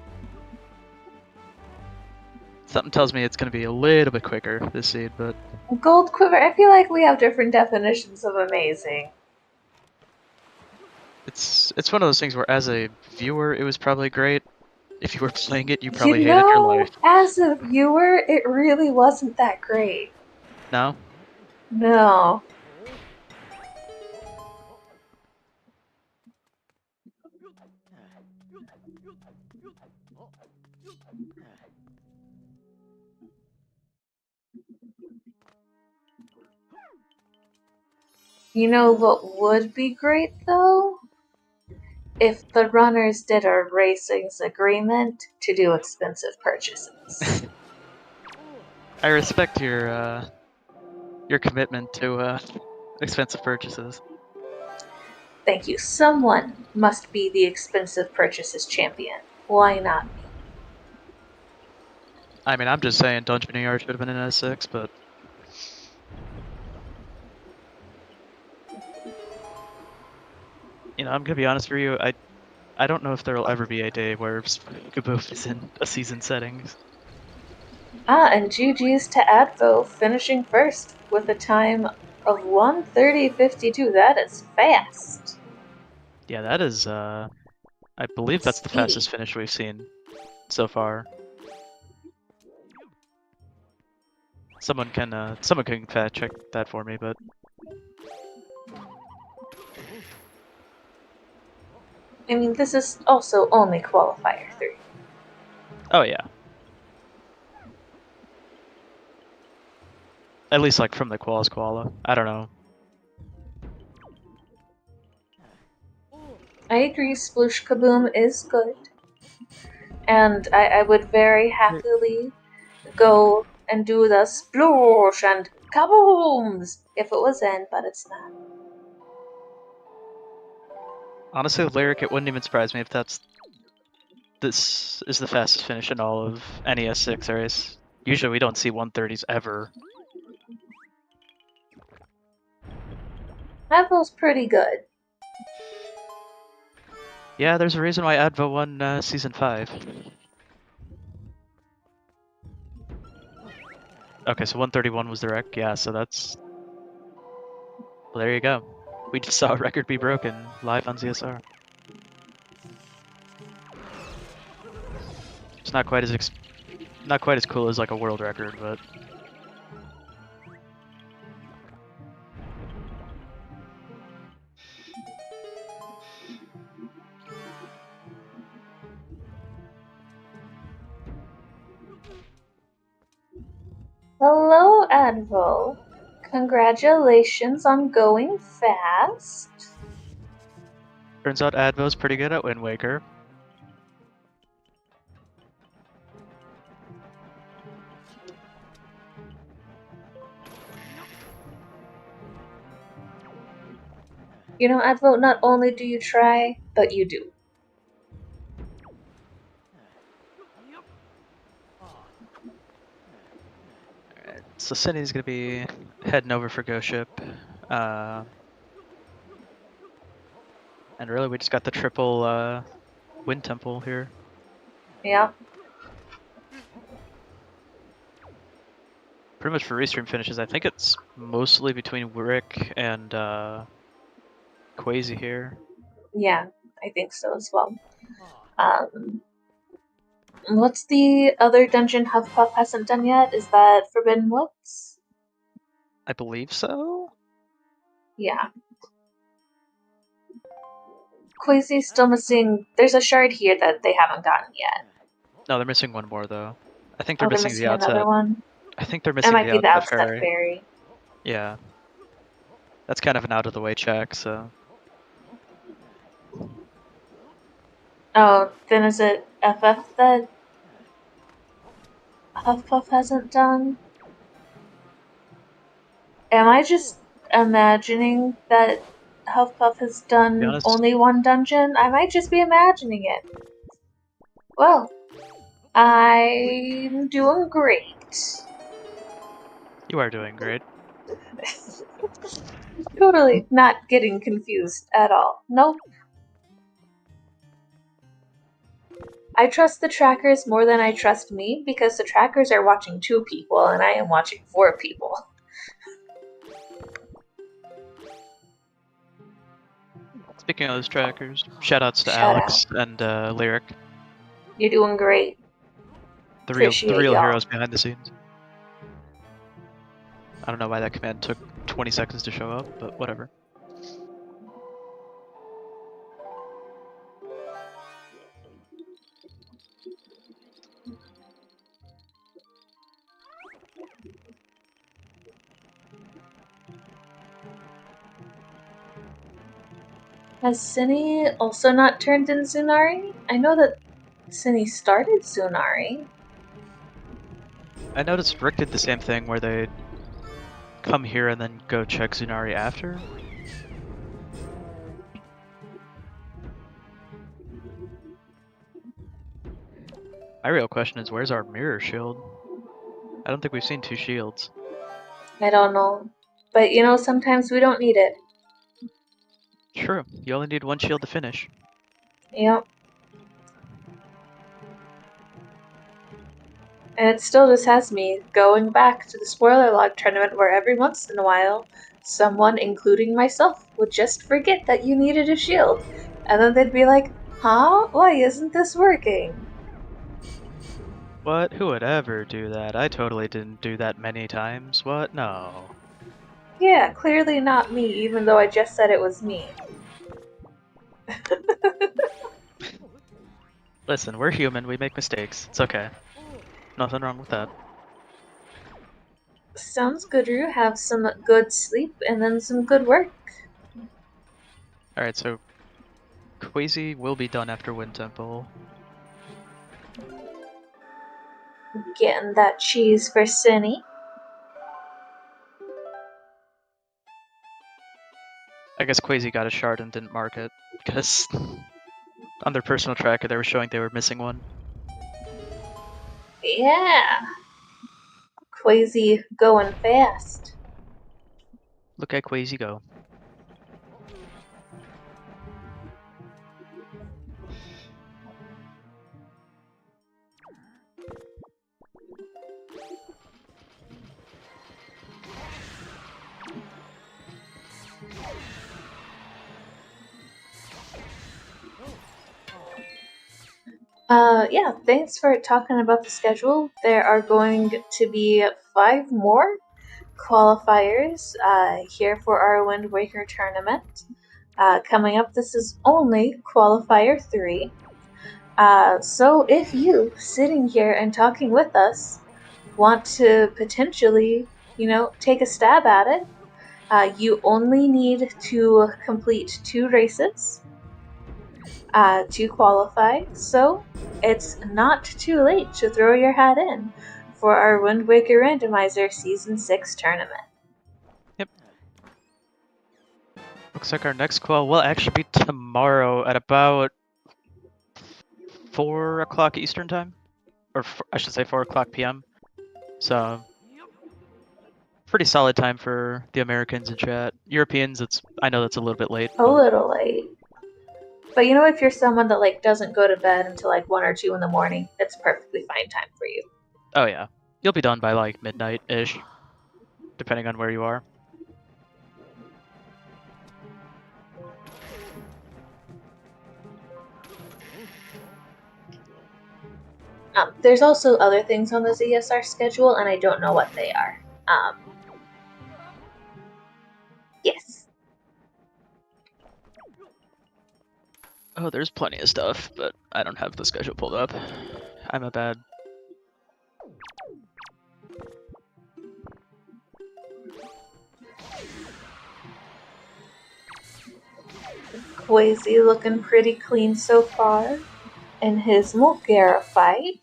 Something tells me it's going to be a little bit quicker this seed, but Gold Quiver, I feel like we have different definitions of amazing. it's one of those things where as a viewer it was probably great. If you were playing it, you probably hated your life. As a viewer, it really wasn't that great. No? No. You know what would be great, though? If the runners did a racing's agreement to do expensive purchases. I respect your commitment to expensive purchases. Thank you. Someone must be the expensive purchases champion. Why not me? I mean, I'm just saying Dungeon ER should have been in S6, but you know, I'm gonna be honest with you, I don't know if there will ever be a day where Kaboom is in a season setting. And GG's to Advo, finishing first with a time of 1:30:52. That is fast. Yeah, that is I believe that's the Speedy. fastest finish we've seen so far. Someone can fact check that for me, but I mean, this is also only Qualifier 3. oh yeah. At least like from the Quals Koala. I don't know. I agree, Sploosh Kaboom is good. And I would very happily go and do the sploosh and kabooms if it was in, but it's not. Honestly, Lyric, it wouldn't even surprise me if this is the fastest finish in all of NES 6 race. Usually we don't see 130s ever. That feels pretty good. Yeah, there's a reason why Advo won Season 5. Okay, so 131 was the wreck. Yeah, so that's... Well, there you go. We just saw a record be broken live on ZSR. It's not quite as cool as like a world record, but Hello, Advo. Congratulations on going fast. turns out Advo's pretty good at Wind Waker. You know, Advo, not only do you try, but you do. Alright, so Cindy's gonna be heading over for Ghost Ship. And really, we just got the triple Wind Temple here. Yeah. Pretty much for restream finishes, I think it's mostly between Rick and Quasi here. Yeah, I think so as well. What's the other dungeon Huffpuff hasn't done yet? Is that Forbidden Woods? I believe so? Yeah. Quasi's still missing. There's a shard here that they haven't gotten yet. No, they're missing one more though. I think they're Oh, they're missing missing the another outset. one. I think they're It missing might the be the outset Outset ferry. Fairy. Yeah. That's kind of an out of the way check, so. Oh, then is it FF that Huffpuff hasn't done? Am I just imagining that Huffpuff has To be done honest, only one dungeon? I might just be imagining it. Well, I'm doing great. you are doing great. Totally not getting confused at all. Nope. I trust the trackers more than I trust me because the trackers are watching 2 people and I am watching 4 people. Speaking of those trackers, shoutouts to Shout Alex and Lyric, You're doing great. the Appreciate real y'all. heroes behind the scenes. I don't know why that command took 20 seconds to show up, but whatever. Has Cine also not turned in Zunari? I know that Cine started Zunari. I noticed Rick did the same thing where they come here and then go check Zunari after. My real question is, where's our mirror shield? I don't think we've seen 2 shields. I don't know. But you know, sometimes we don't need it. True, you only need 1 shield to finish. Yep. And it still just has me going back to the spoiler log tournament where every once in a while, someone, including myself, would just forget that you needed a shield. And then they'd be like, huh? Why isn't this working? What? Who would ever do that? I totally didn't do that many times. What? No. Yeah, clearly not me, even though I just said it was me. Listen, we're human, we make mistakes. It's okay. Nothing wrong with that. Sounds good, Rue. Have some good sleep and then some good work. Alright, so Quasi will be done after Wind Temple. Getting that cheese for Cinny. I guess Quasi got a shard and didn't mark it, because on their personal tracker they were showing they were missing one. Yeah. Quasi going fast. Look at Quasi go. Yeah, thanks for talking about the schedule. There are going to be 5 more qualifiers here for our Wind Waker tournament. Coming up, this is only Qualifier 3. So if you, sitting here and talking with us, want to potentially, take a stab at it, you only need to complete 2 races to qualify. So it's not too late to throw your hat in for our Wind Waker Randomizer Season 6 tournament. Yep. Looks like our next qual will actually be tomorrow at about 4 o'clock Eastern time, or I should say 4 o'clock PM. So pretty solid time for the Americans in chat. Europeans, I know that's a little bit late. A little late. But if you're someone that doesn't go to bed until 1 or 2 in the morning, it's perfectly fine time for you. Oh yeah, you'll be done by midnight-ish, depending on where you are. There's also other things on the ZSR schedule, and I don't know what they are. Yes. Oh, there's plenty of stuff, but I don't have the schedule pulled up. I'm a bad. Quasi looking pretty clean so far in his Mulgara fight.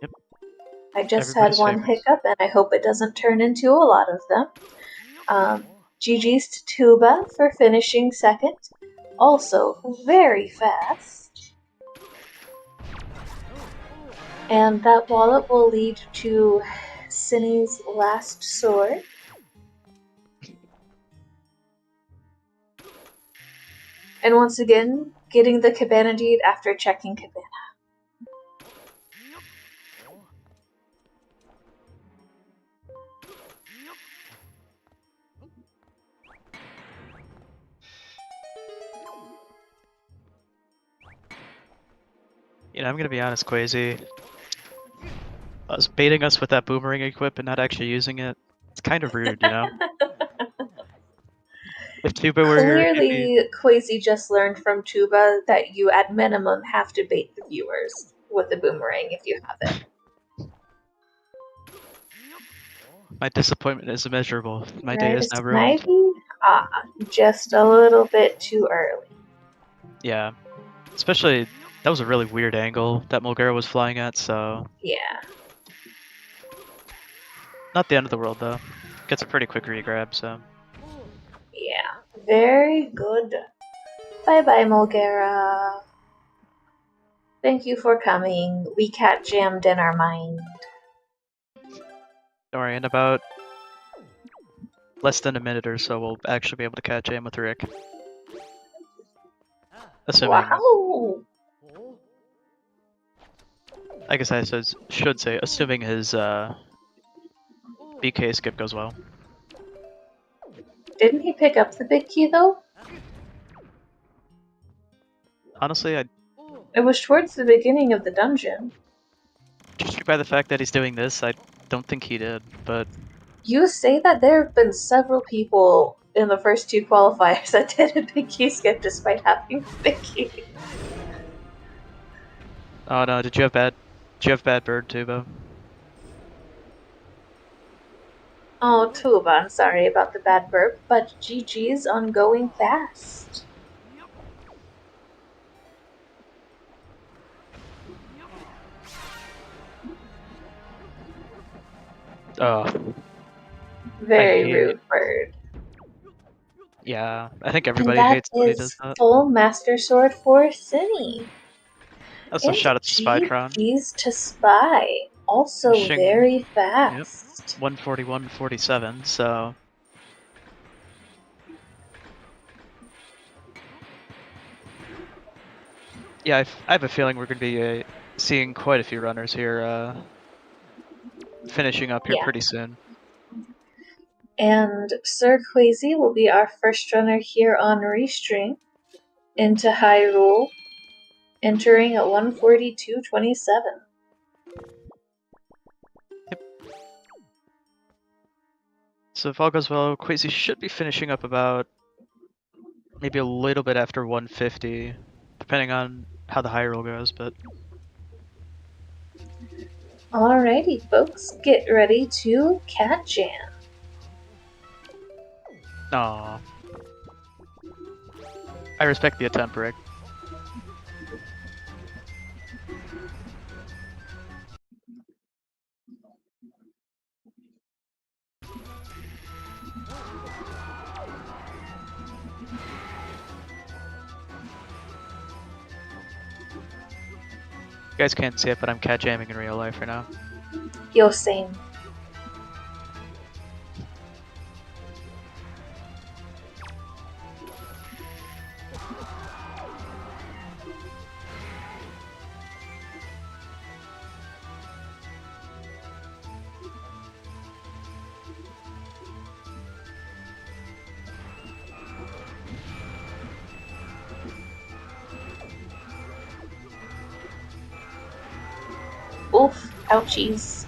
Yep. I just Everybody's had one favorites. hiccup, and I hope it doesn't turn into a lot of them. GG's to Tuba for finishing second. Also very fast. And that wallet will lead to Cinny's last sword. And once again, getting the Cabana deed after checking Cabana. I'm gonna be honest, Quasi. Us baiting us with that boomerang equip and not actually using it, it's kind of rude, If Tuba were here, he'd be... Clearly, Quasi just learned from Tuba that you, at minimum, have to bait the viewers with the boomerang if you have it. My disappointment is immeasurable. My day is now ruined. Maybe? Just a little bit too early. Yeah. Especially, that was a really weird angle that Mulgara was flying at, so... Yeah. Not the end of the world, though. Gets a pretty quick regrab, so... Yeah. Very good. Bye-bye, Mulgara. Thank you for coming. We cat jammed in our mind. Don't worry, in about less than a minute or so, we'll actually be able to catch jam with Rick. Assuming... Wow! I guess I should say, assuming his BK skip goes well. Didn't he pick up the big key, though? Honestly, It was towards the beginning of the dungeon. judging by the fact that he's doing this, I don't think he did, but... You say that there have been several people in the first 2 qualifiers that did a big key skip despite having the big key. Oh no, did you have bad bird, Tuba? Oh, Tuba, I'm sorry about the bad burp, but GG's on going fast. Oh. Very rude bird. Yeah, I think And everybody that hates when he does is that. full Master Sword for Cinny. Also, And shout out to Spytron. GG's to Spy. Also Finishing- very fast. 141.47, so... Yeah, I have a feeling we're going to be seeing quite a few runners here finishing up here pretty soon. And Sir Quasi will be our first runner here on Restream into Hyrule. entering at 142.27. So if all goes well, Quasi should be finishing up about maybe a little bit after 150, depending on how the high roll goes, but Alrighty, folks, get ready to cat jam. aw. I respect the attempt, Rick. You guys can't see it, but I'm cat jamming in real life right now. Yo, same. Oof, ouchies.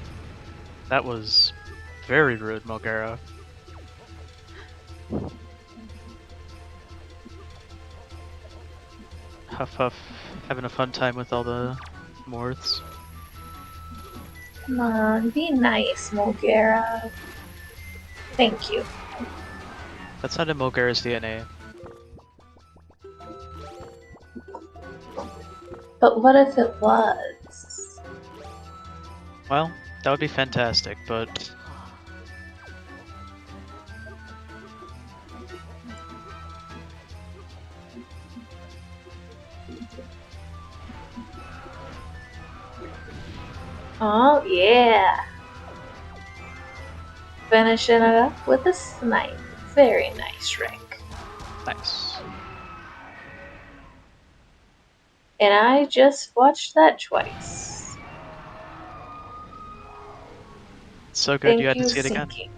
That was very rude, Mulgara. Huff Huff having a fun time with all the Morths. Come on, be nice, Mulgara. Thank you. That's not in Mulgara's DNA. But what if it was? Well, that would be fantastic, but Oh, yeah. Finishing it up with a snipe. Very nice, Rick. nice. And I just watched that twice. It's so good you Thank had to you, see it again. Sinky.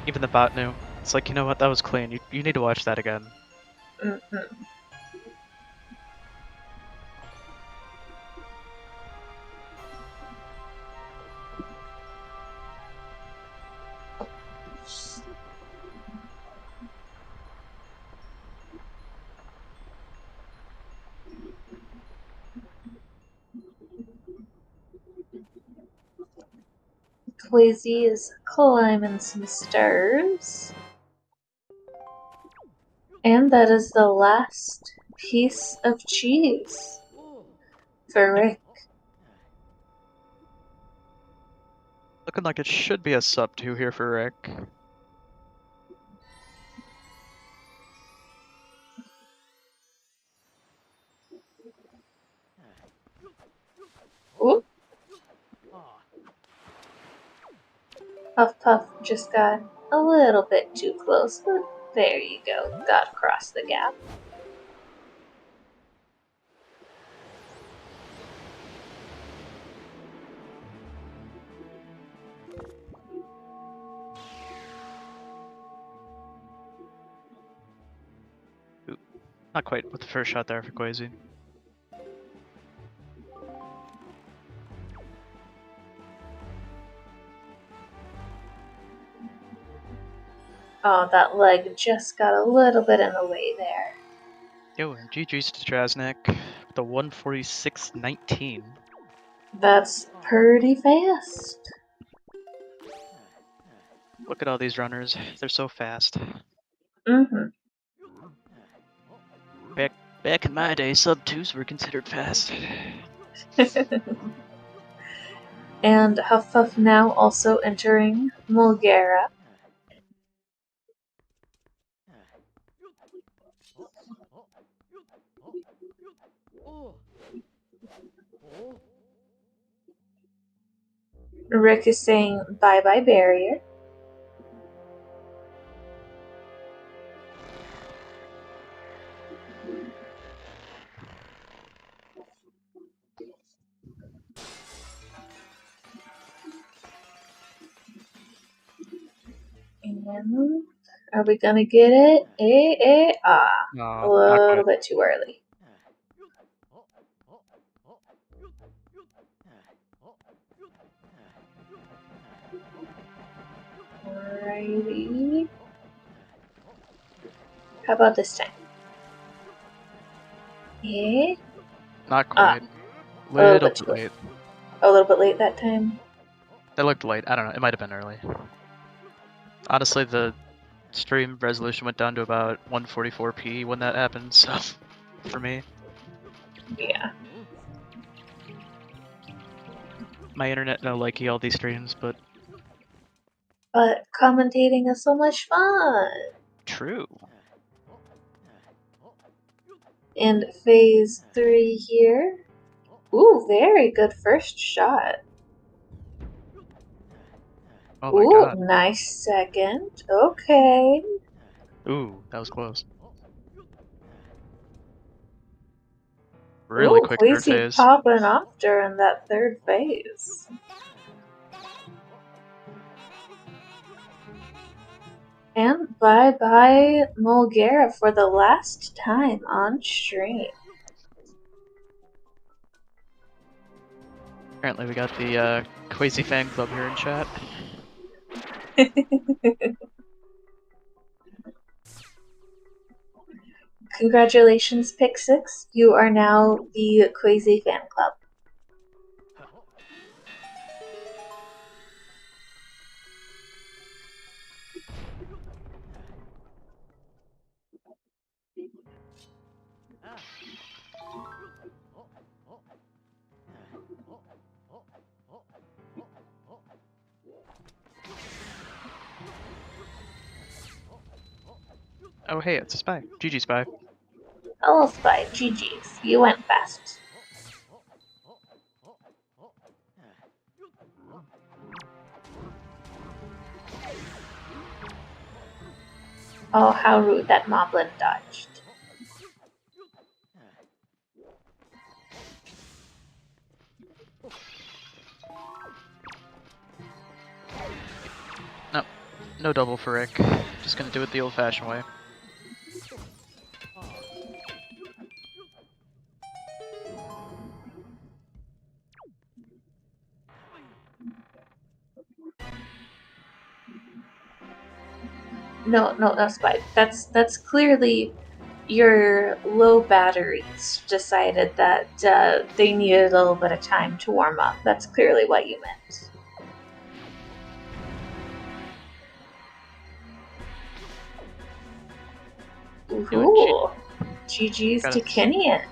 Even the bot knew. It's like, you know what, that was clean. You need to watch that again. Mm-hmm. Quasi is climbing some stairs. And that is the last piece of cheese for Rick. Looking like it should be a sub 2 here for Rick. Oop. Puff Puff just got a little bit too close, but there you go. Got across the gap. Not quite with the first shot there for Quasi. Oh, that leg just got a little bit in the way there. Yo, and GG's to Trasnik with the 146.19. That's pretty fast. Look at all these runners. They're so fast. Mm-hmm. Back in my day, sub 2s were considered fast. And Huff Puff now also entering Mulgara. Rick is saying bye-bye barrier. And Are we gonna get it? A No, not little quite. bit too early. Alrighty. How about this time? Yeah. Not quite. A little Little bit too bit late. A little bit late that time. They looked late. I don't know. It might have been early. Honestly, the stream resolution went down to about 144p when that happened, so for me. Yeah. My internet no likey all these streams, but But commentating is so much fun. true. And phase 3 here. Ooh, very good first shot. Oh my Ooh, god. nice second. Okay. Ooh, that was close. Really Ooh, quick third Quasi phase. popping off during that third phase. And bye-bye Mulgara for the last time on stream. Apparently we got the Quasi fan club here in chat. Congratulations, Pick6. You are now the Quasi fan club. Oh hey, it's a spy. GG spy. Hello, Spy. GG's. You went fast. Oh, how rude that Moblin dodged. No double for Rick. Just gonna do it the old-fashioned way. No, Spy. That's clearly your low batteries decided that they needed a little bit of time to warm up. That's clearly what you meant. Ooh, GG's to Kenyan.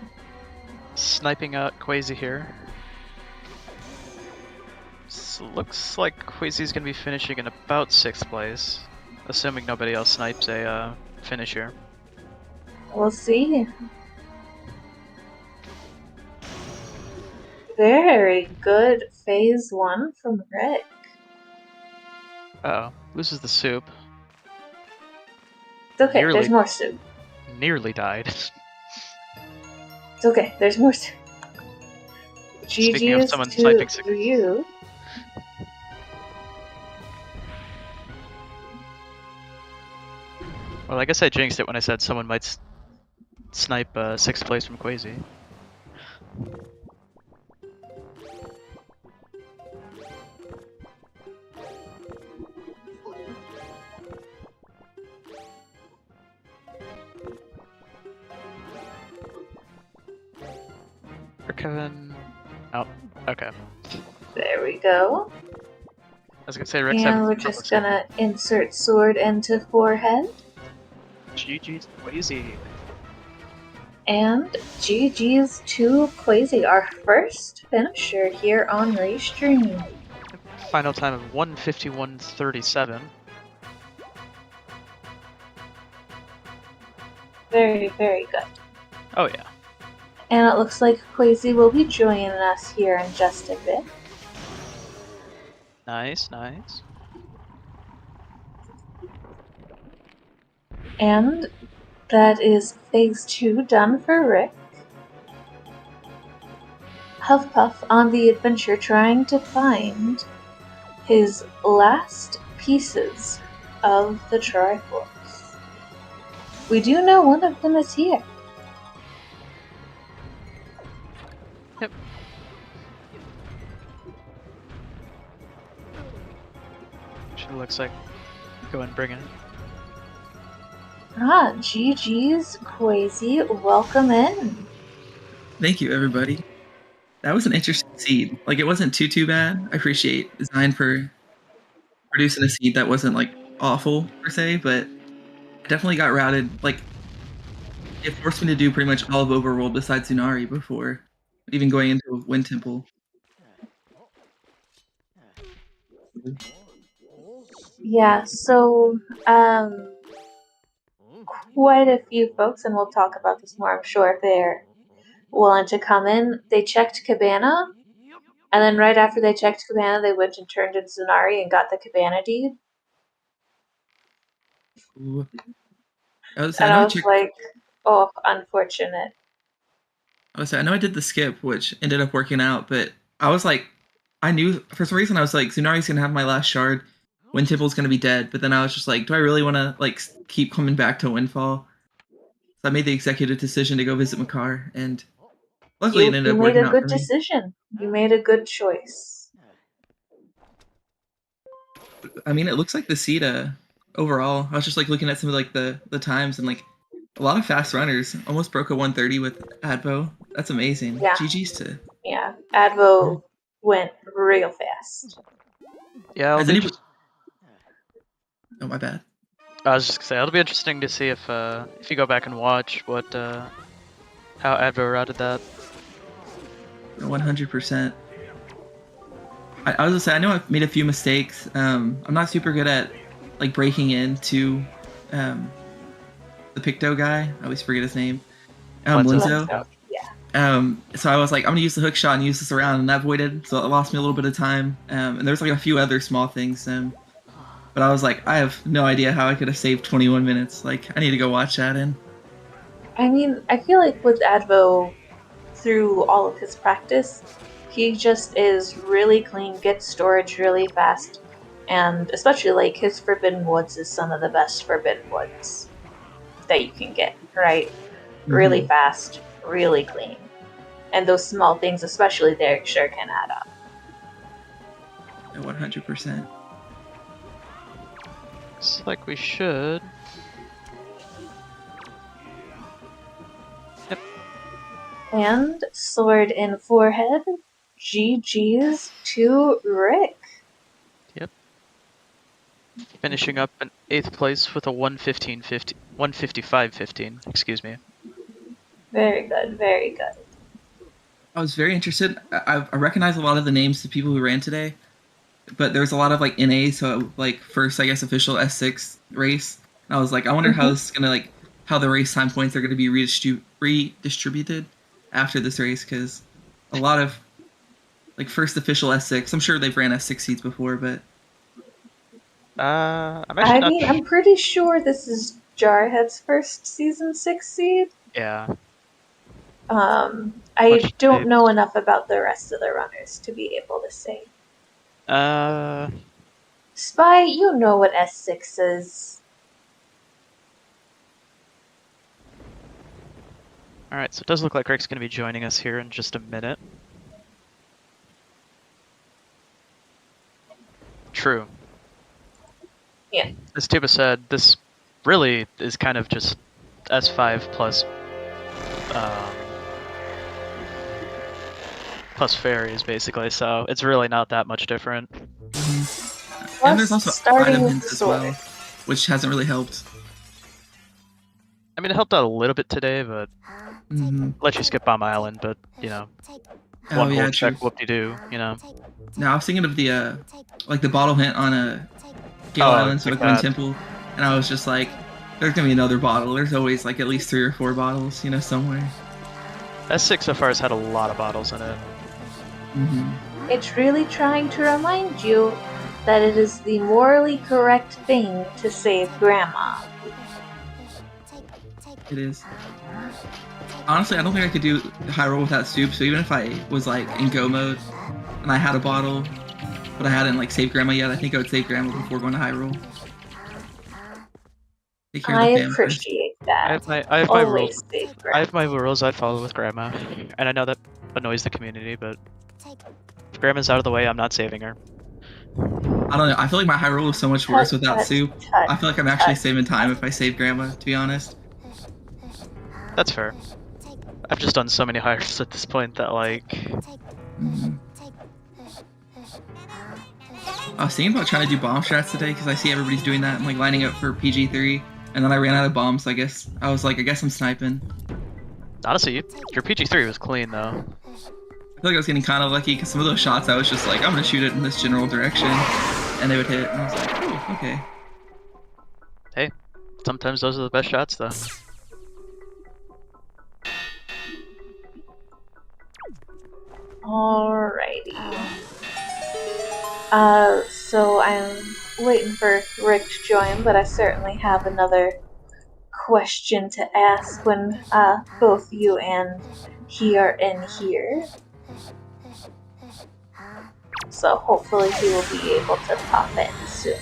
Sniping out Quasi here. So looks like Quasi's gonna be finishing in about 6th place, assuming nobody else snipes a finish here. We'll see. Very good phase 1 from Rick. Uh oh, loses the soup. It's okay, there's more soup. Nearly died. It's okay, there's more soup. Speaking of someone GG's sniping to you. Well, I guess I jinxed it when I said someone might snipe 6th place from Quasi. For Kevin. Oh, okay. There we go. I was gonna say Rick's And we're just gonna insert sword into forehead. GG's Quasi. And GG's to Quasi, our first finisher here on Restream. Final time of 1:51:37. Very, very good. Oh yeah. And it looks like Quasi will be joining us here in just a bit. Nice, nice. And that is phase 2 done for Rick. Huffpuff on the adventure trying to find his last pieces of the Triforce. We do know one of them is here. Yep. She looks like go and bring it. GG's, Quasi, welcome in. Thank you, everybody. That was an interesting seed. Like, it wasn't too bad. I appreciate design for producing a seed that wasn't, like, awful, per se, but I definitely got routed. Like, it forced me to do pretty much all of Overworld besides Zunari before even going into Wind Temple. Yeah, so, quite a few folks, and we'll talk about this more, I'm sure, if they're willing to come in. They checked Cabana, and then right after they checked Cabana, they went and turned in Zunari and got the Cabana deed. Ooh. And I was like, oh, unfortunate. I know I did the skip, which ended up working out, but I was like, I knew for some reason I was like, Zunari's gonna have my last shard, Wind Temple's gonna be dead. But then I was just like, do I really want to like keep coming back to Windfall? So I made the executive decision to go visit Makar, and luckily it ended up working out for me. You made a good decision. You made a good choice. I mean, it looks like the seed overall. I was just like looking at some of like the times and like a lot of fast runners. Almost broke a 130 with Advo. That's amazing. Yeah. GG's to. Yeah, Advo went real fast. Yeah, Oh, my bad. I was just gonna say it'll be interesting to see if you go back and watch what how Advo routed that. 100%. I was gonna say I know I've made a few mistakes. I'm not super good at like breaking into the Picto guy. I always forget his name. Linzo. Yeah. So I was like, I'm gonna use the hook shot and use this around, and that voided, so it lost me a little bit of time. And there's like a few other small things. But I was like, I have no idea how I could have saved 21 minutes. Like, I need to go watch that in. I mean, I feel like with Advo, through all of his practice, he just is really clean, gets storage really fast, and especially like his Forbidden Woods is some of the best Forbidden Woods that you can get, right? Mm-hmm. Really fast, really clean. And those small things, especially there, sure can add up. 100%. Looks like we should. Yep. And sword in forehead. GG's to Rick. Yep. Finishing up in 8th place with a 155.15. Excuse me. Very good, very good. I was very interested. I recognize a lot of the names of people who ran today, but there's a lot of like NA, so like first I guess official S6 race. And I was like, I wonder how this is gonna like how the race time points are gonna be redistributed after this race, because a lot of like first official S6. I'm sure they've ran S6 seeds before, but I'm pretty sure this is Jarhead's first season 6 seed. Yeah. I don't know enough about the rest of the runners to be able to say. Spy, you know what S6 is. Alright, so it does look like Rick's going to be joining us here in just a minute. True. Yeah. As Tuba said, this really is kind of just S5 plus fairies, basically, so it's really not that much different. And there's also item hints as well, which hasn't really helped. I mean, it helped out a little bit today, but let you skip Bomb Island, but, you know, one whole check, whoop-de-doo, you know. No, I was thinking of the, like the bottle hint on a Gale Island, so like Wind Temple, and I was just like, there's gonna be another bottle. There's always like at least 3 or 4 bottles, you know, somewhere. S6 so far has had a lot of bottles in it. It's really trying to remind you that it is the morally correct thing to save Grandma. It is. Honestly, I don't think I could do high roll without soup, so even if I was like in go mode and I had a bottle, but I hadn't like saved Grandma yet, I think I would save Grandma before going to high roll. Take care of the fam appreciate that. I have my rules. Always save I Grandma. have my rules I'd follow with Grandma, and I know that annoys the community, but if Grandma's out of the way, I'm not saving her. I don't know. I feel like my high roll is so much worse without soup. I feel like I'm actually saving time if I save Grandma, to be honest. That's fair. I've just done so many high rolls at this point that, like... Mhm. I was thinking about trying to do bomb strats today because I see everybody's doing that and like lining up for PG3, and then I ran out of bombs. So I guess I'm sniping. Honestly, your PG3 was clean, though. I feel like I was getting kind of lucky because some of those shots I was just like, I'm gonna shoot it in this general direction, and they would hit. And I was like, oh, okay. Hey, sometimes those are the best shots, though. Alrighty. So I'm waiting for Rick to join, but I certainly have another question to ask when both you and he are in here. So hopefully he will be able to pop in soon.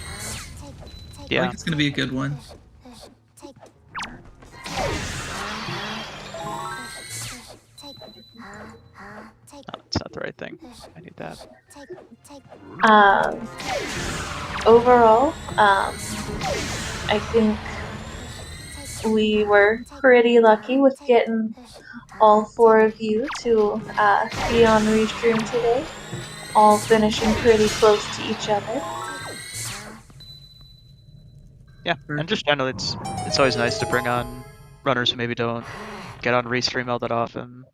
I Yeah. think it's gonna be a good one. Oh, it's not the right thing. I need that. Overall, I think we were pretty lucky with getting all four of you to be on Restream today, all finishing pretty close to each other. Yeah, and just generally, it's always nice to bring on runners who maybe don't get on Restream all that often.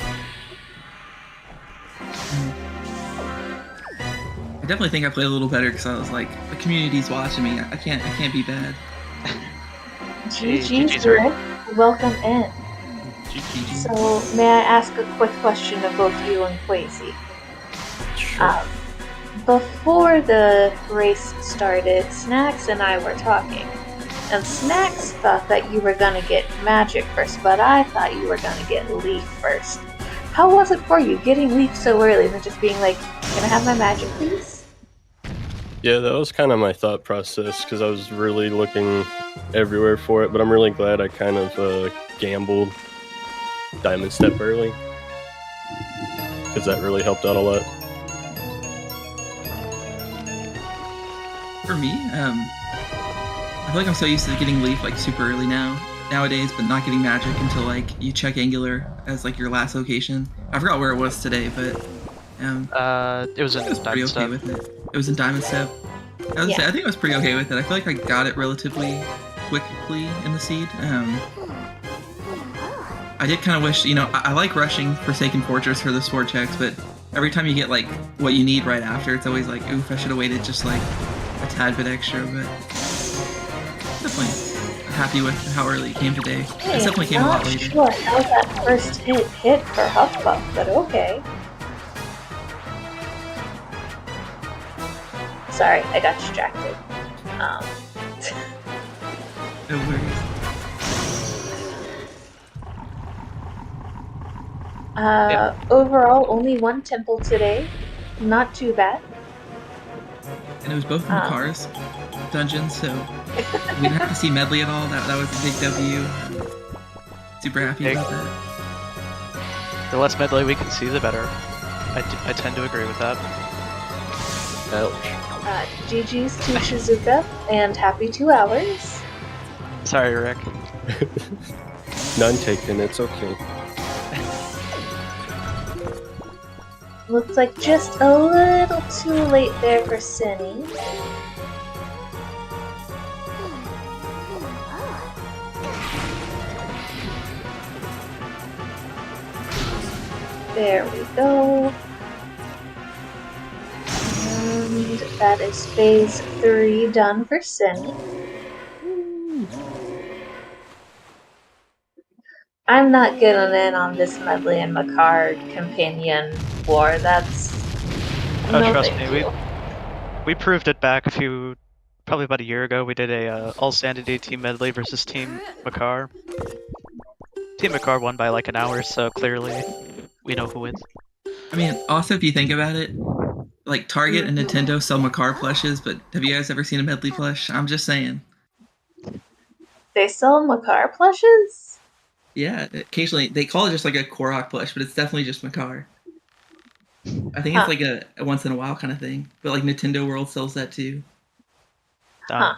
I definitely think I played a little better because I was like, the community's watching me. I can't be bad. GG's, Rick. Welcome in. GG. So, may I ask a quick question of both you and Quasi? Sure. Before the race started, Snacks and I were talking, and Snacks thought that you were gonna get Magic first, but I thought you were gonna get Leaf first. How was it for you, getting Leaf so early and then just being like, can I have my Magic, please? Yeah, that was kind of my thought process because I was really looking everywhere for it, but I'm really glad I kind of gambled Diamond Step early because that really helped out a lot. For me, I feel like I'm so used to getting Leaf like super early nowadays, but not getting Magic until like you check Angular as like your last location. I forgot where it was today, but It was in I was pretty Diamond okay Step. with it. It was in Diamond Step. I think I was pretty okay with it. I feel like I got it relatively quickly in the seed. I did kind of wish, I like rushing Forsaken Fortress for the sword checks, but every time you get like what you need right after, it's always like, oof, I should have waited just like a tad bit extra, but definitely happy with how early it came today. It definitely came a lot later. Sure how that first hit for Huffpuff, but okay. Sorry, I got distracted. No worries. Overall, only one temple today. Not too bad. And it was both in the cars dungeons, so we didn't have to see Medley at all. That was a big W. Super happy about that. The less medley we can see, the better. I tend to agree with that. Ouch. GG's to Shizuka, and happy 2 hours. Sorry, Rick. None taken, it's okay. Looks like just a little too late there for Cinny. There we go. And that is phase 3 done for Cinny. I'm not getting in on this Medley and Makar companion war. That's no Trust thank me, you. we proved it back probably about a year ago. We did a All Sanity Team Medley versus Team Makar. Team Makar won by like an hour, so clearly we know who wins. I mean, also if you think about it, like Target and Nintendo sell Makar plushes, but have you guys ever seen a Medley plush? I'm just saying. They sell Makar plushes? Yeah, occasionally they call it just like a Korok plush, but it's definitely just Makar. I think Huh. it's like a once in a while kind of thing. But like Nintendo World sells that too. Huh.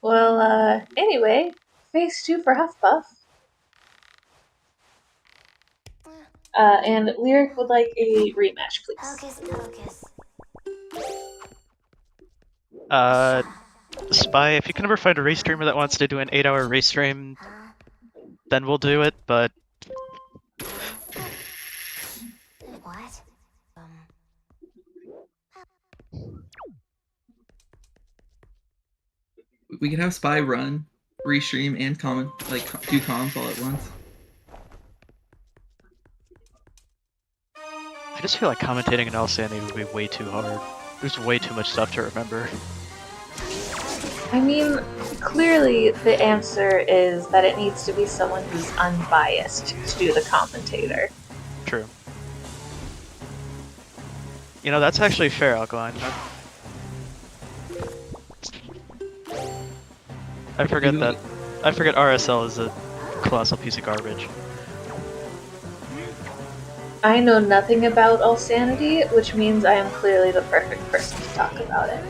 Well, anyway, phase 2 for Huffpuff. And Lyric would like a rematch, please. Spy, if you can ever find a race streamer that wants to do an 8-hour race stream, then we'll do it, but What? We can have Spy run, restream, and comment, like do comms all at once. I just feel like commentating in L-Sandy would be way too hard. There's way too much stuff to remember. I mean, clearly the answer is that it needs to be someone who's unbiased to do the commentator. True. You know, that's actually fair, Alkaline. I forget RSL is a colossal piece of garbage. I know nothing about All-Sanity, which means I am clearly the perfect person to talk about it.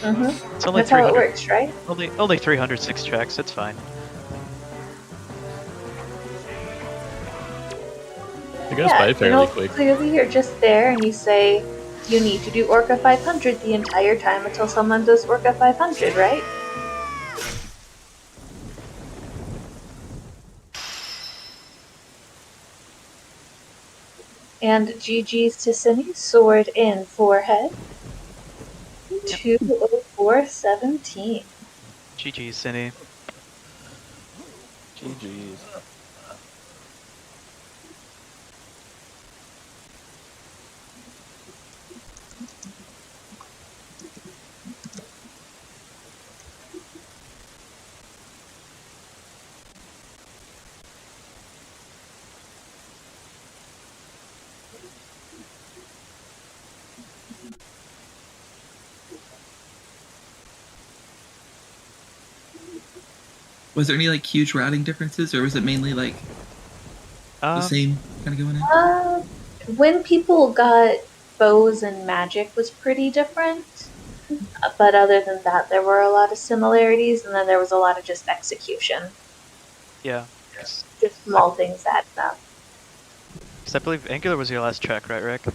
It's only That's how it works, right? Only 306 tracks, it's fine. It goes by fairly quick. Clearly you're just there and you say, you need to do Orca 500 the entire time until someone does Orca 500, right? And GG's to Cindy, sword in forehead. 204.17. GG's, Cindy. GG's. Was there any like huge routing differences, or was it mainly like the same kind of going in? When people got bows and magic was pretty different. But other than that, there were a lot of similarities, and then there was a lot of just execution. Yeah. Just small things added up. Because I believe Angular was your last track, right, Rick?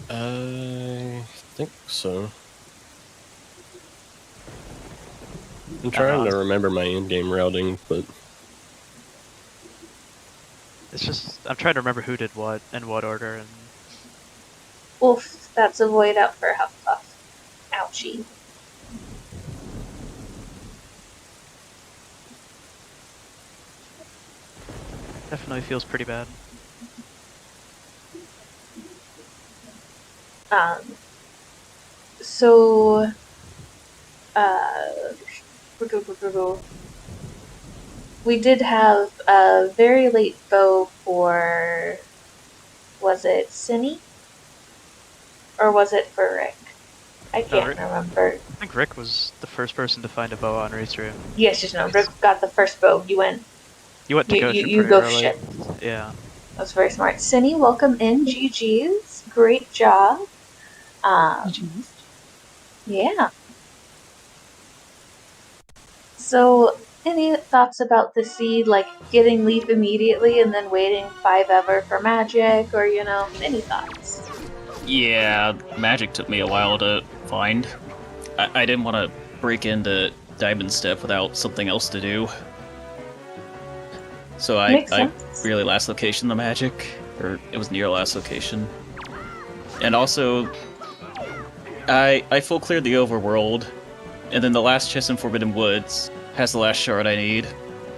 I think so. I'm trying to remember my in-game routing, but it's just I'm trying to remember who did what and what order, and Oof, that's a void out for Huffpuff. Ouchie. definitely feels pretty bad. So, we did have a very late bow for, was it Cinny? Or was it for Rick? I can't remember. I think Rick was the first person to find a bow on Restream. Yes, just no. Rick got the first bow. You went to go ship you pretty go early. ship. Yeah. That was very smart. Cinny, welcome in. GG's. Great job. Yeah. So, any thoughts about the seed, like getting leaf immediately and then waiting 5 ever for magic, or any thoughts? Yeah, magic took me a while to find. I didn't want to break into Diamond Step without something else to do. So I really last location the magic, or it was near last location. And also, I full cleared the overworld, and then the last chest in Forbidden Woods has the last shard I need.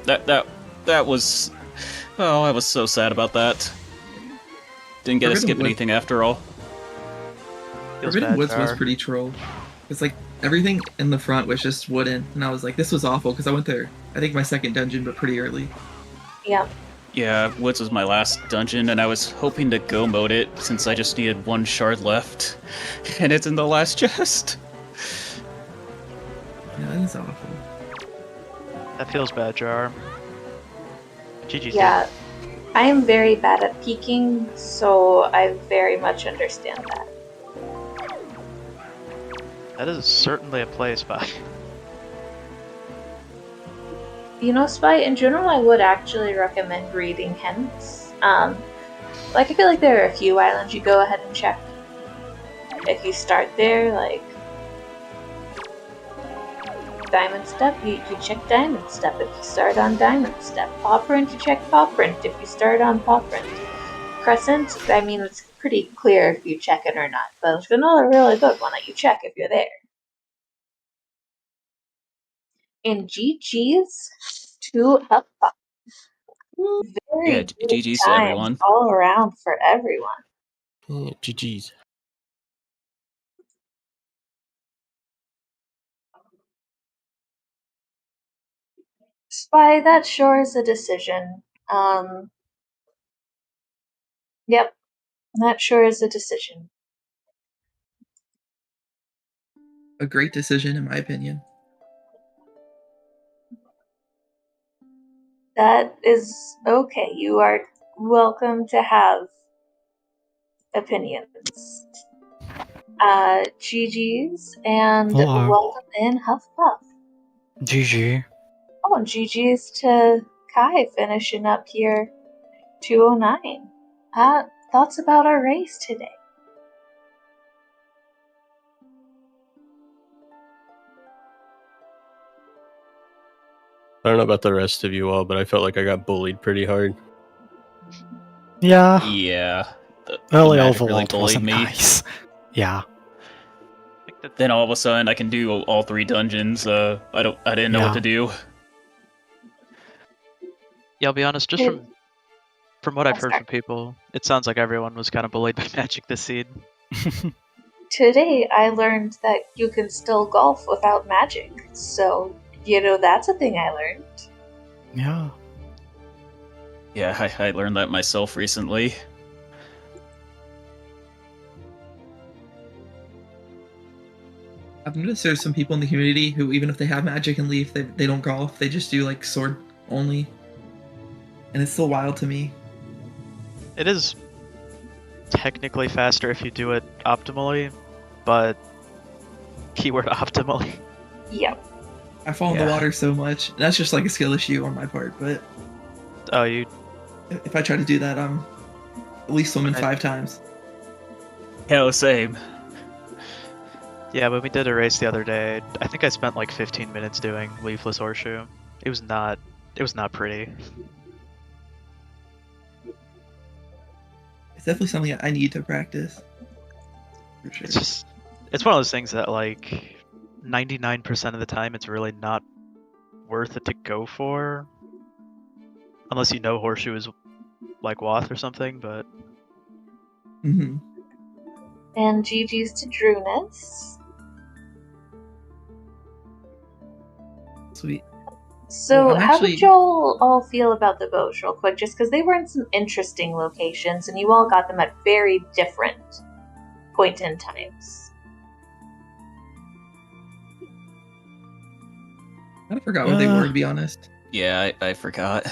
That was, oh, I was so sad about that. Didn't get to skip anything after all. Forbidden Woods was pretty troll. It's like everything in the front was just wooden, and I was like, this was awful because I went there. I think my second dungeon, but pretty early. Yeah. Yeah, Woods was my last dungeon, and I was hoping to go mode it since I just needed one shard left, and it's in the last chest. Yeah, that is awful. That feels bad, Jar. GG. Yeah, I am very bad at peeking, so I very much understand that. That is certainly a play spot. You know, Spy, in general, I would actually recommend reading hints. Like, I feel like there are a few islands you go ahead and check. If you start there, like, Diamond Step, you check Diamond Step. If you start on Diamond Step. Paw Print, you check Paw Print if you start on Paw Print. Crescent, I mean, it's pretty clear if you check it or not, but it's another really good one that you check if you're there. And GG's to Up. Very Yeah, good GG's to times everyone. all around for everyone. Yeah, GG's. Spy, that sure is a decision. Yep, that sure is a decision. A great decision, in my opinion. That is okay. You are welcome to have opinions. GG's and Hello. welcome in Huffpuff. GG. Oh, and GG's to Kai finishing up here 209. Thoughts about our race today? I don't know about the rest of you all, but I felt like I got bullied pretty hard. Yeah. Yeah. The Early magic really Overworld bullied wasn't me. nice. Yeah. Then all of a sudden I can do all 3 dungeons. I didn't know what Yeah. to do. Yeah, I'll be honest, just from what I've heard from people, it sounds like everyone was kind of bullied by Magic this seed. Today I learned that you can still golf without magic, so, you know, that's a thing I learned. Yeah. Yeah, I learned that myself recently. I've noticed there's some people in the community who, even if they have magic and leaf, they don't golf. They just do like sword only, and it's still wild to me. It is technically faster if you do it optimally, but keyword optimally. Yep. I fall in the water so much. That's just like a skill issue on my part. But Oh, you? if I try to do that, I'm at least swimming 5 times. Hell, same. Yeah, when we did a race the other day, I think I spent like 15 minutes doing Leafless Horseshoe. It was not pretty. It's definitely something I need to practice. For sure. It's one of those things that like 99% of the time it's really not worth it to go for. Unless you know Horseshoe is like Wath or something, but... Mm-hmm. And GG's to Drunus. Sweet. So, Well, how did y'all all feel about the boats, real quick? Just because they were in some interesting locations, and you all got them at very different point in times. I kind of forgot what they were, to be honest. Yeah, I forgot.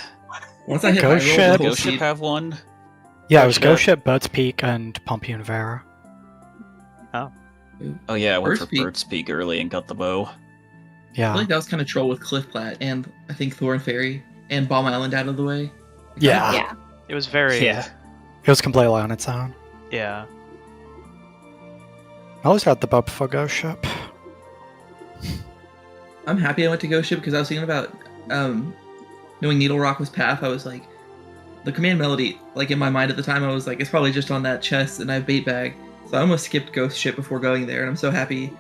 Once I hit Ghost my roll, Ship. the whole Ghost Ship seed- have one? Yeah, it was Ghost Ship, Bird's Peak, and Pompey and Vera. Oh yeah, I went Bird's for Peak. Bird's Peak early and got the bow. I Yeah. feel like that was kind of troll with Cliff Plat and I think Thorn Fairy and Bomb Island out of the way. Yeah. Yeah. It was very... Yeah. It was completely on its own. Yeah. I always had the boat before Ghost Ship. I'm happy I went to Ghost Ship because I was thinking about knowing Needle Rock was Path. I was like, the command melody, like in my mind at the time, I was like, it's probably just on that chest and I have bait bag. So I almost skipped Ghost Ship before going there, and I'm so happy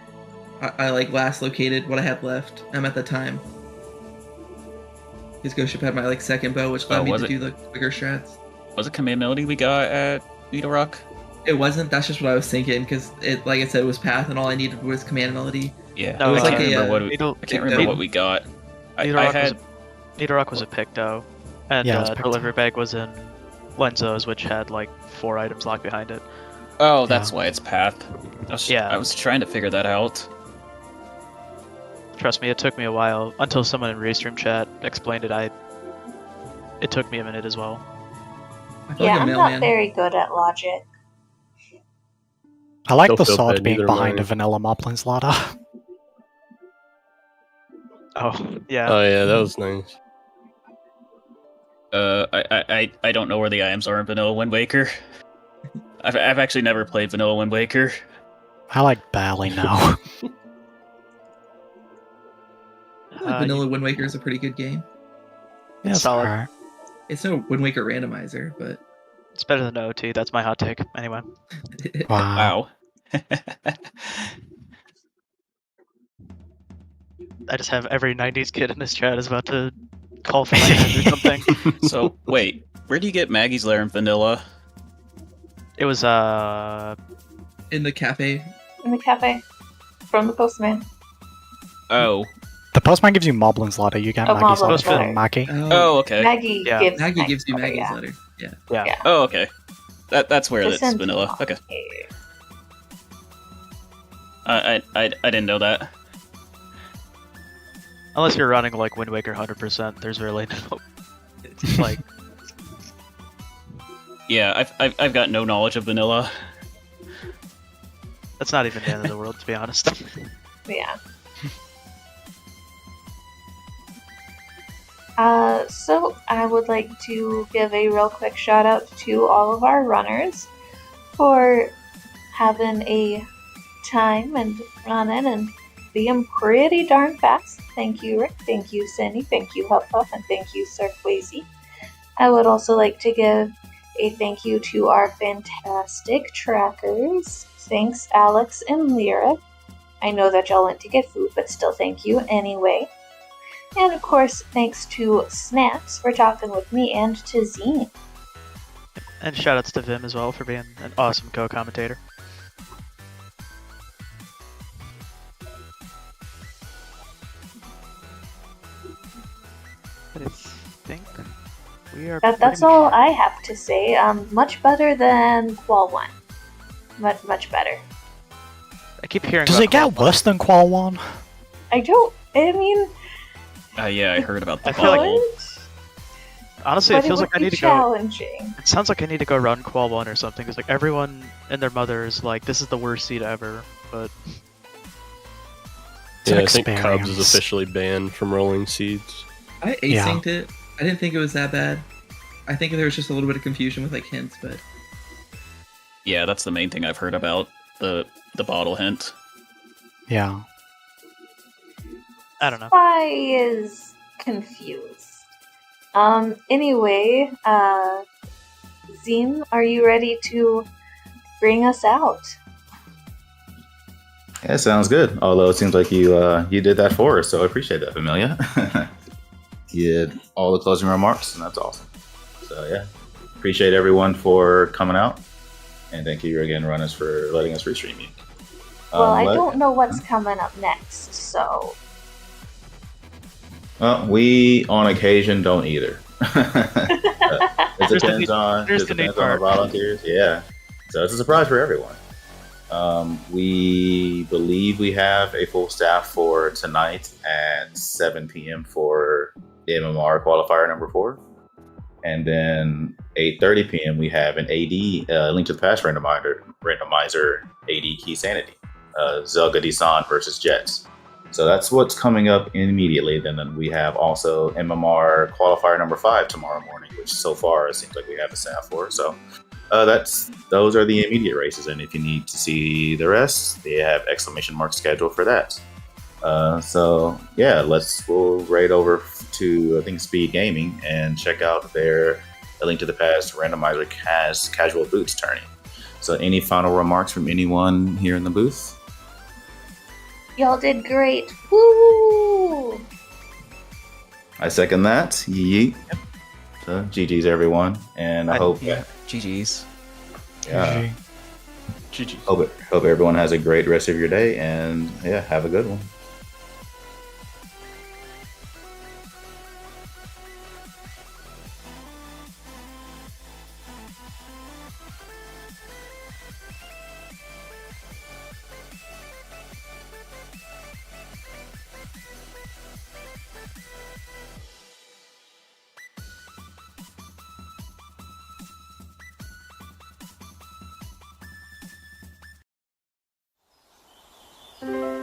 I like last located what I had left at the time. Because Ghost Ship had my like second bow, which allowed me to do the quicker strats. Was it command melody we got at Needle Rock? It wasn't. That's just what I was thinking because it, like I said, it was Path, and all I needed was command melody. Yeah, No, it was I like can't a remember what Needle I can't remember what we got. I Rock had Needle Rock was a Picto. And Yeah, it was picked delivery up. bag was in Lenzo's, which had like 4 items locked behind it. Oh, that's why it's path. Yeah. I was trying to figure that out. Trust me, it took me a while until someone in Restream chat explained it. It took me a minute as well. I feel Yeah, like a I'm mailman. not very good at logic. I like Don't the feel sword bad, being neither behind am a vanilla Moplin's ladder. Oh, yeah. Oh yeah, that was nice. I don't know where the items are in Vanilla Wind Waker. I've actually never played Vanilla Wind Waker. I like barely know. I feel like Vanilla Wind Waker is a pretty good game. Yeah, it's solid. alright. It's no Wind Waker randomizer, but It's better than OT. That's my hot take. Anyway. Wow. Wow. I just have every 90s kid in this chat is about to call for my head or something. So, wait. Where do you get Maggie's Lair in Vanilla? It was, in the cafe. In the cafe. From the postman. Oh. The postman gives you Moblin's ladder, you get Oh, Maggie's Moblin's ladder ladder. from Maggie. Oh, okay. Maggie Yeah. gives Maggie gives you letter, Maggie's yeah. letter. Yeah. yeah. Oh, okay. That's where To it's send Vanilla. to Okay. Maggie. I didn't know that. Unless you're running like Wind Waker 100%, there's really no. It's like. Yeah, I've got no knowledge of Vanilla. That's not even the end of the world, to be honest. Yeah. So I would like to give a real quick shout out to all of our runners for having a time and running and being pretty darn fast. Thank you, Rick. Thank you, Cindy. Thank you, Huff, and thank you, Sir Quasi. I would also like to give a thank you to our fantastic trackers. Thanks, Alex and Lyra. I know that y'all went to get food, but still thank you anyway. And of course, thanks to Snacks for talking with me and to Zine. And shoutouts to Vim as well for being an awesome co-commentator. But I think we are. That's pretty all much- I have to say. Much better than Qual 1. Much better. I keep hearing. Does about it get Qual- worse than Qual 1? I mean, Yeah, I heard about the I feel like- bubble. Honestly, but it feels would like I be need to go. challenging. It sounds like I need to go run Qual 1 or something, because like everyone and their mother is like, this is the worst seed ever. But It's an Yeah, I think Cubs is experience. officially banned from rolling seeds. I asynced it. I didn't think it was that bad. I think there was just a little bit of confusion with like hints, but Yeah, that's the main thing I've heard about the bottle hint. Yeah. I don't know. I is confused. Anyway, Zine, are you ready to bring us out? Yeah, sounds good. Although it seems like you did that for us, so I appreciate that, Amelia. You did all the closing remarks, and that's awesome. So yeah, appreciate everyone for coming out, and thank you again, runners, for letting us restream you. Well, I let- don't know what's coming up next, so Well, we on occasion don't either. It There's the depends neat- on there's it the neat depends on the part. volunteers. Yeah, so it's a surprise for everyone. We believe we have a full staff for tonight at 7 p.m. for MMR qualifier number 4, and then 8:30 p.m. we have an AD Link to the Past randomizer AD Key Sanity, Zelda Desan versus Jets. So that's what's coming up immediately. Then we have also MMR qualifier number 5 tomorrow morning, which so far it seems like we have a staff for. So those are the immediate races, and if you need to see the rest, they have exclamation mark schedule for that. So yeah, we'll raid over to I think Speed Gaming and check out their A Link to the Past randomizer casual boots tourney. So any final remarks from anyone here in the booth? y'all did great. Woo! I second that. Yeet. So GG's everyone, and I hope yeah. GG's. yeah, GG. hope everyone has a great rest of your day, and yeah, have a good one. Bye.